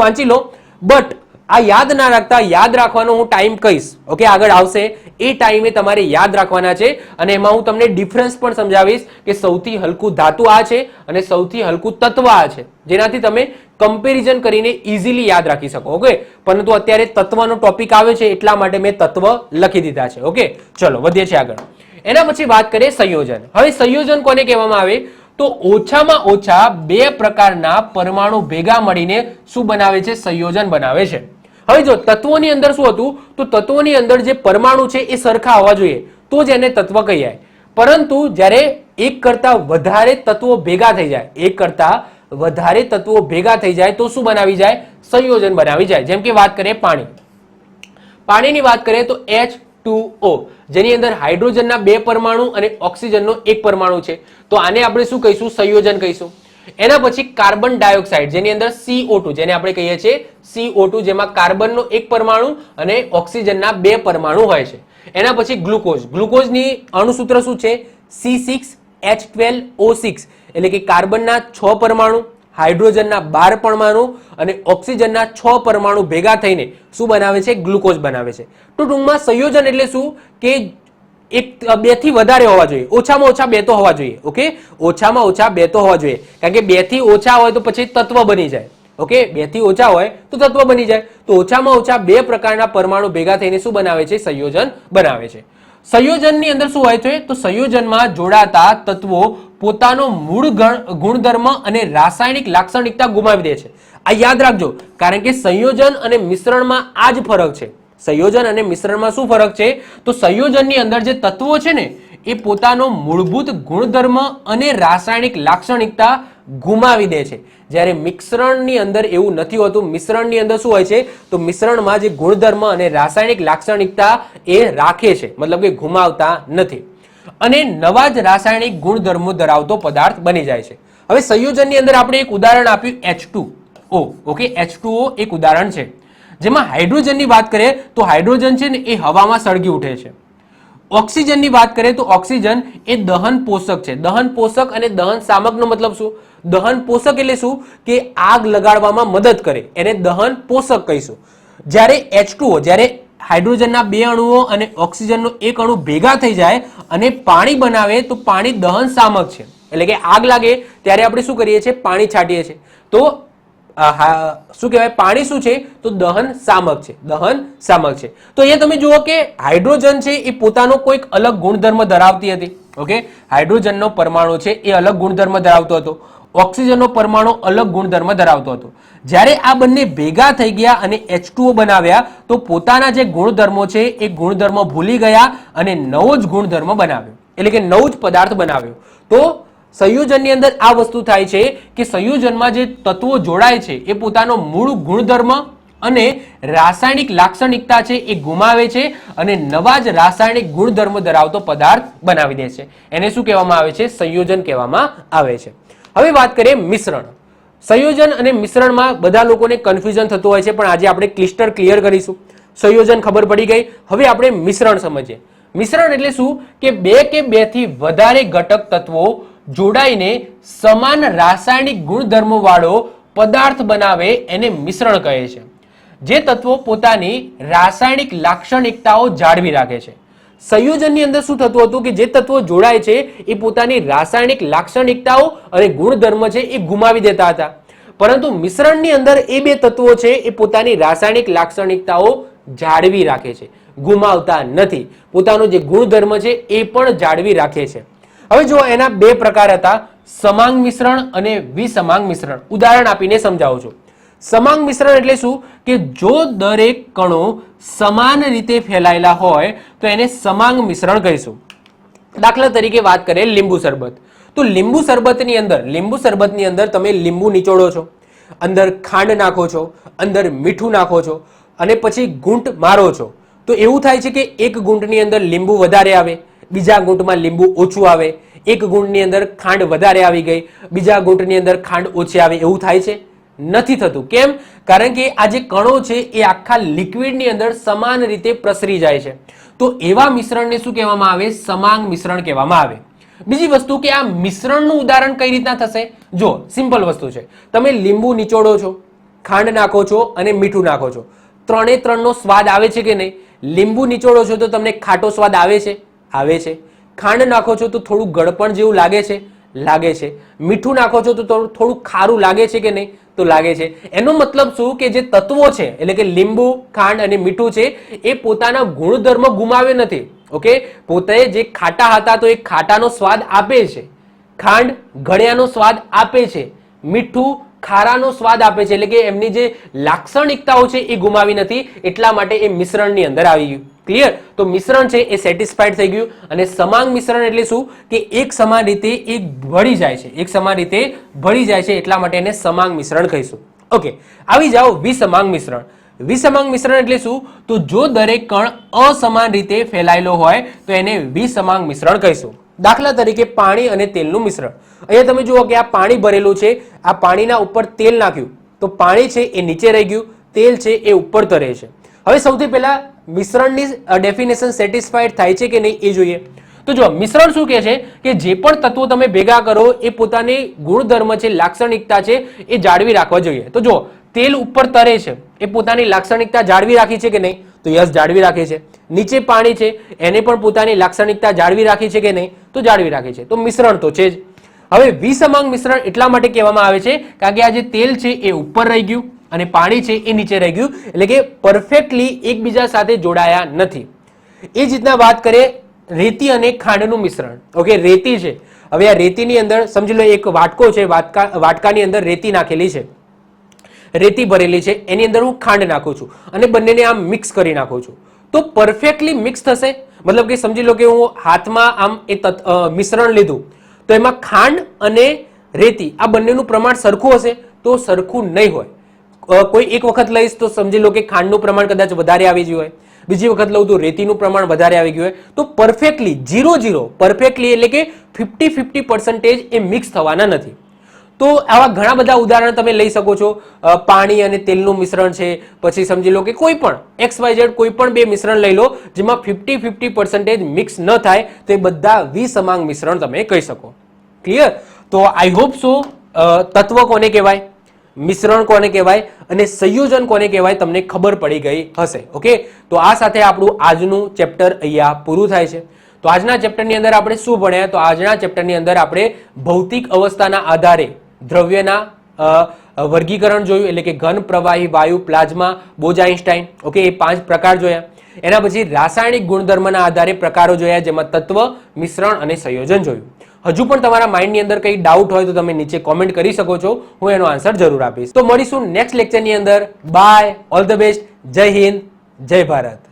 વાંચી લો, બટ આ યાદ ના રાખતા, યાદ રાખવાનો હું ટાઈમ કહીશ. ઓકે, આગળ આવશે એ ટાઈમે તમારે યાદ રાખવાના છે અને એમાં હું તમને ડિફરન્સ પણ સમજાવીશ કે સૌથી હલકું ધાતુ આ છે અને સૌથી હલકું તત્વ આ છે, જેનાથી તમે કમ્પેરિઝન કરીને ઇઝીલી યાદ રાખી શકો. ઓકે, પરંતુ અત્યારે તત્વનો ટોપિક આવે છે એટલા માટે મેં તત્વ લખી દીધા છે. ઓકે, ચલો વધીએ છીએ આગળ. એના પછી વાત કરીએ સંયોજન. હવે સંયોજન કોને કહેવામાં આવે? તો ઓછામાં ઓછા બે પ્રકારના પરમાણુ ભેગા મળીને શું બનાવે છે? સંયોજન બનાવે છે. હવે જો તત્વોની અંદર શું હતું? તો તત્વોની અંદર જે પરમાણુ છે એ સરખા હોવા જોઈએ તો જ એને તત્વ કહીએ. પરંતુ જ્યારે એક કરતા વધારે તત્વો ભેગા થઈ જાય, એક કરતા વધારે તત્વો ભેગા થઈ જાય તો શું બનાવી જાય? સંયોજન બનાવી જાય. જેમ કે વાત કરીએ પાણી. પાણીની વાત કરીએ તો H2O, જેની અંદર હાઇડ્રોજનના બે પરમાણુ અને ઓક્સિજનનો એક પરમાણુ છે, તો આને આપણે શું કહીશું? સંયોજન કહીશું. એના પછી કાર્બન ડાયોક્સાઇડ, જેની અંદર CO2, જેને આપણે કહીએ છીએ CO2, જેમાં કાર્બનનો એક પરમાણુ અને ઓક્સિજનના બે પરમાણુ હોય છે. એના પછી ગ્લુકોઝ. ગ્લુકોઝની અણુસૂત્ર શું છે? C6H12O6, એટલે કે કાર્બનના 6 પરમાણુ, હાઇડ્રોજનના 12 પરમાણુ અને ઓક્સિજનના 6 પરમાણુ ભેગા થઈને શું બનાવે છે? ગ્લુકોઝ બનાવે છે. તો ટૂંકમાં સંયોજન એટલે શું? કે બે થી વધારે હોવા જોઈએ, ઓછામાં ઓછા બે તો હોવા જોઈએ. ઓકે, ઓછામાં ઓછા બે તો હોવા જોઈએ, કારણ કે બે થી ઓછા હોય તો પછી તત્વ બની જાય. ઓકે, બે થી ઓછા હોય તો તત્વ બની જાય. તો ઓછામાં ઓછા બે પ્રકારના પરમાણુ ભેગા થઈને શું બનાવે છે? સંયોજન બનાવે છે. સંયોજનની અંદર શું હોય છે? તો સંયોજનમાં જોડાતા તત્વો પોતાનો મૂળ ગુણધર્મ અને રાસાયણિક લાક્ષણિકતા ગુમાવી દે છે. આ યાદ રાખજો, કારણ કે સંયોજન અને મિશ્રણમાં આ જ ફરક છે. સંયોજન અને મિશ્રણમાં શું ફરક છે? તો સંયોજનની અંદર જે તત્વો છે ને એ પોતાનો મૂળભૂત ગુણધર્મ અને રાસાયણિક લાક્ષણિકતા ગુમાવી દે છે. જ્યારે મિશ્રણની અંદર એવું નથી હોતું. મિશ્રણની અંદર શું હોય છે? તો મિશ્રણમાં જે ગુણધર્મ અને રાસાયણિક લાક્ષણિકતા એ રાખે છે, મતલબ કે ગુમાવતા નથી, અને નવા જ રાસાયણિક ગુણધર્મો ધરાવતો પદાર્થ બની જાય છે. હવે સંયોજનની અંદર આપણે એક ઉદાહરણ આપ્યું H2O. ઓકે, H2O એક ઉદાહરણ છે. જેમાં હાઇડ્રોજનની વાત કરીએ તો હાઇડ્રોજન છે ને એ હવામાં સળગી ઉઠે છે. ઓક્સિજનની વાત કરીએ તો ઓક્સિજન એ દહન પોષક છે. દહન પોષક અને દહન સામકનો મતલબ શું? દહન પોષક એટલે શું? કે આગ લગાડવામાં મદદ કરે, એને દહન પોષક કહીશું. જ્યારે H2O, જ્યારે હાઇડ્રોજનના બે અણુઓ અને ઓક્સિજનનો એક અણુ ભેગા થઈ જાય અને પાણી બનાવે તો પાણી દહન સામક છે. એટલે કે આગ લાગે ત્યારે આપણે શું કરીએ છીએ? પાણી છાંટીએ છીએ. તો શું કહેવાય? પાણી શું છે? તો દહન સામક છે. દહન સામક છે. તો અહીંયા તમે જુઓ કે હાઇડ્રોજન છે એ પોતાનો કોઈક અલગ ગુણધર્મ ધરાવતી હતી. ઓકે, હાઇડ્રોજનનો પરમાણુ છે એ અલગ ગુણધર્મ ધરાવતો હતો, ઓક્સિજનનો પરમાણુ અલગ ગુણધર્મ ધરાવતો હતો. જ્યારે આ બંને ભેગા થઈ ગયા અને H2O બનાવ્યા તો પોતાના જે ગુણધર્મો છે એ ગુણધર્મો ભૂલી ગયા અને નવો જ ગુણધર્મ બનાવ્યો, એટલે કે નવો જ પદાર્થ બનાવ્યો. તો સંયોજનની અંદર આ વસ્તુ થાય છે કે સંયોજનમાં જે તત્વો જોડાય છે એ પોતાનો મૂળ ગુણધર્મ અને રાસાયણિક લાક્ષણિકતા છે એ ગુમાવે છે અને નવા જ રાસાયણિક ગુણધર્મ ધરાવતો પદાર્થ બનાવી દે છે. એને શું કહેવામાં આવે છે? સંયોજન કહેવામાં આવે છે. હવે વાત કરીએ મિશ્રણ. સંયોજન અને મિશ્રણમાં બધા લોકોને કન્ફ્યુઝન થતું હોય છે, પણ આજે આપણે ક્લિયર કરીશું. સંયોજન ખબર પડી ગઈ. હવે આપણે મિશ્રણ સમજીએ. મિશ્રણ એટલે શું? કે બે થી વધારે ઘટક તત્વો જોડાઈને સમાન રાસાયણિક ગુણધર્મો વાળો પદાર્થ બનાવે એને મિશ્રણ કહે છે. જે તત્વો પોતાની રાસાયણિક લાક્ષણિકતાઓ જાળવી રાખે છે. સંયોજનની અંદર શું થતું હતું કે જે તત્વો જોડાય છે એ પોતાની રાસાયણિક લાક્ષણિકતાઓ અને ગુણધર્મ છે એ ગુમાવી દેતા હતા, પરંતુ મિશ્રણની અંદર એ બે તત્વો છે એ પોતાની રાસાયણિક લાક્ષણિકતાઓ જાળવી રાખે છે, ગુમાવતા નથી. પોતાનો જે ગુણધર્મ છે એ પણ જાળવી રાખે છે. હવે જો એના બે પ્રકાર હતા, સમાંગ મિશ્રણ અને વિસમાંગ મિશ્રણ. ઉદાહરણ આપીને સમજાવું છું. સમાંગ મિશ્રણ એટલે શું? કે જો દરેક કણો સમાન રીતે ફેલાયેલા હોય તો એને સમાંગ મિશ્રણ કહીશું. દાખલા તરીકે વાત કરીએ લીંબુ શરબત. તો લીંબુ શરબતની અંદર તમે લીંબુ નીચોડો છો, અંદર ખાંડ નાખો છો, અંદર મીઠું નાખો છો અને પછી ગૂંટ મારો છો. તો એવું થાય છે કે એક ગૂંટની અંદર લીંબુ વધારે આવે, બીજા ગૂંટમાં લીંબુ ઓછું આવે, એક ગૂંટની અંદર ખાંડ વધારે આવી ગઈ, બીજા ગૂંટની અંદર ખાંડ ઓછી આવે. એવું થાય છે? નથી થતું. કેમ? કારણ કે આ જે કણો છે એ આખા લિક્વિડની અંદર સમાન રીતે પ્રસરી જાય છે. તો એવા મિશ્રણને શું કહેવામાં આવે? સમાંગ મિશ્રણ કહેવામાં આવે. બીજી વસ્તુ કે આ મિશ્રણનું ઉદાહરણ કઈ રીતના થશે? જો સિમ્પલ વસ્તુ છે, તમે લીંબુ નીચોડો છો, ખાંડ નાખો છો અને મીઠું નાખો છો. ત્રણે ત્રણનો સ્વાદ આવે છે કે નહીં? લીંબુ નીચોડો છો તો તમને ખાટો સ્વાદ આવે છે? આવે છે. ખાંડ નાખો છો તો થોડું ગળપણ જેવું લાગે છે? લાગે છે. મીઠું નાખો છો તો થોડું ખારું લાગે છે કે નહીં? તો લાગે છે. એનો મતલબ શું? કે જે તત્વો છે એટલે કે લીંબુ, ખાંડ અને મીઠું છે એ પોતાના ગુણધર્મ ગુમાવે નથી. ઓકે, પોતે જે ખાટા હતા તો એ ખાટાનો સ્વાદ આપે છે, ખાંડ ગળ્યાનો સ્વાદ આપે છે, મીઠું ખારાનો સ્વાદ આપે છે, એટલે કે એમની જે લાક્ષણિકતાઓ છે એ ગુમાવી નથી, એટલા માટે એ મિશ્રણની અંદર આવી ગયું. ક્લિયર? તો મિશ્રણ છે એ સેટિસ્ફાઈડ થઈ ગયું. અને સમાંગ મિશ્રણ એટલે શું કે એક સમાન રીતે એક ભળી જાય છે, એક સમાન રીતે ભળી જાય છે, એટલા માટે એને સમાંગ મિશ્રણ કહીશું. ઓકે, આવી જાઓ વિસમાંગ મિશ્રણ. વિસમાંગ મિશ્રણ એટલે શું? તો જો દરેક કણ અસમાન રીતે ફેલાયેલો હોય તો એને વિસમાંગ મિશ્રણ કહીશું. દાખલા તરીકે પાણી અને તેલનું મિશ્રણ. અહીંયા તમે જુઓ કે આ પાણી ભરેલું છે, આ પાણીના ઉપર તેલ નાખ્યું તો પાણી છે એ નીચે રહી ગયું, તેલ છે એ ઉપર તરે છે. હવે સૌથી પહેલા મિશ્રણની ડેફિનેશન સેટિસ્ફાઈડ થાય છે કે નહીં એ જોઈએ. તો જો મિશ્રણ શું કહે છે કે જે પણ તત્વો તમે ભેગા કરો એ પોતાની ગુણધર્મ છે, લાક્ષણિકતા છે એ જાળવી રાખવા જોઈએ. તો જો તેલ ઉપર તરે છે એ પોતાની લાક્ષણિકતા જાળવી રાખી છે કે નહીં? તો યસ, જાળવી રાખે છે. નીચે પાણી છે એને પણ પોતાની લાક્ષણિકતા જાળવી રાખી છે કે નહીં? તો જાળવી રાખી છે. તો મિશ્રણ તો છે જ. હવે વિસમાંગ મિશ્રણ એટલા માટે કહેવામાં આવે છે કારણ કે આ જે તેલ છે એ ઉપર રહી ગયું અને પાણી છે એ નીચે રહી ગયું, એટલે કે પરફેક્ટલી એકબીજા સાથે જોડાયા નથી. એ જ રીતના વાત કરીએ રેતી અને ખાંડનું મિશ્રણ. ઓકે, રેતી છે, હવે આ રેતીની અંદર સમજી લો એક વાટકો છે, વાટકાની અંદર રેતી નાખેલી છે, રેતી ભરેલી છે, એની અંદર હું ખાંડ નાખું છું અને બંનેને આમ મિક્સ કરી નાખું છું, તો પરફેક્ટલી મિક્સ થશે. મતલબ કે સમજી લો કે હું હાથમાં આમ એ મિશ્રણ લીધું તો એમાં ખાંડ અને રેતી આ બંનેનું પ્રમાણ સરખું હશે? તો સરખું નહીં હોય. કોઈ એક વખત લઈશ તો સમજી લો કે ખાંડનું પ્રમાણ કદાચ વધારે આવી ગયું હોય, બીજી વખત લઉં તો રેતીનું પ્રમાણ વધારે આવી ગયું હોય, તો પરફેક્ટલી 0-0 પરફેક્ટલી એટલે કે 50-50% એ મિક્સ થવાના નથી. તો આવા ઘણા બધા ઉદાહરણ તમે લઈ શકો છો. પાણી અને તેલનું મિશ્રણ છે, પછી સમજી લો કે કોઈ પણ XYZ કોઈ પણ બે મિશ્રણ લઈ લો જેમાં 50-50% મિક્સ ન થાય તો એ બધા વિસમાંગ મિશ્રણ તમે કહી શકો. ક્લિયર? તો આઈ હોપ સો તત્વ કોને કહેવાય, મિશ્રણ કોને કહેવાય અને સંયોજન કોને કહેવાય તમને ખબર પડી ગઈ હશે. ઓકે, તો આ સાથે આપણું આજનું ચેપ્ટર અહીંયા પૂરું થાય છે. તો આજના ચેપ્ટરની અંદર આપણે શું ભણ્યા? તો આજના ચેપ્ટરની અંદર આપણે ભૌતિક અવસ્થાના આધારે દ્રવ્યના વર્ગીકરણ જોયું, એટલે કે ઘન, પ્રવાહી, વાયુ, પ્લાઝમા, બોઝ-આઇન્સ્ટાઇન. ઓકે, એ 5 પ્રકાર જોયા. એના પછી રાસાયણિક ગુણધર્મના આધારે પ્રકારો જોયા, જેમાં તત્વ, મિશ્રણ અને સંયોજન જોયું. હજુ પણ તમારા માઇન્ડની અંદર કઈ ડાઉટ હોય તો તમે નીચે કોમેન્ટ કરી શકો છો, હું એનો આન્સર જરૂર આપીશ. તો મળીશું નેક્સ્ટ લેક્ચરની અંદર. બાય, ઓલ ધ બેસ્ટ, જય હિન્દ, જય ભારત.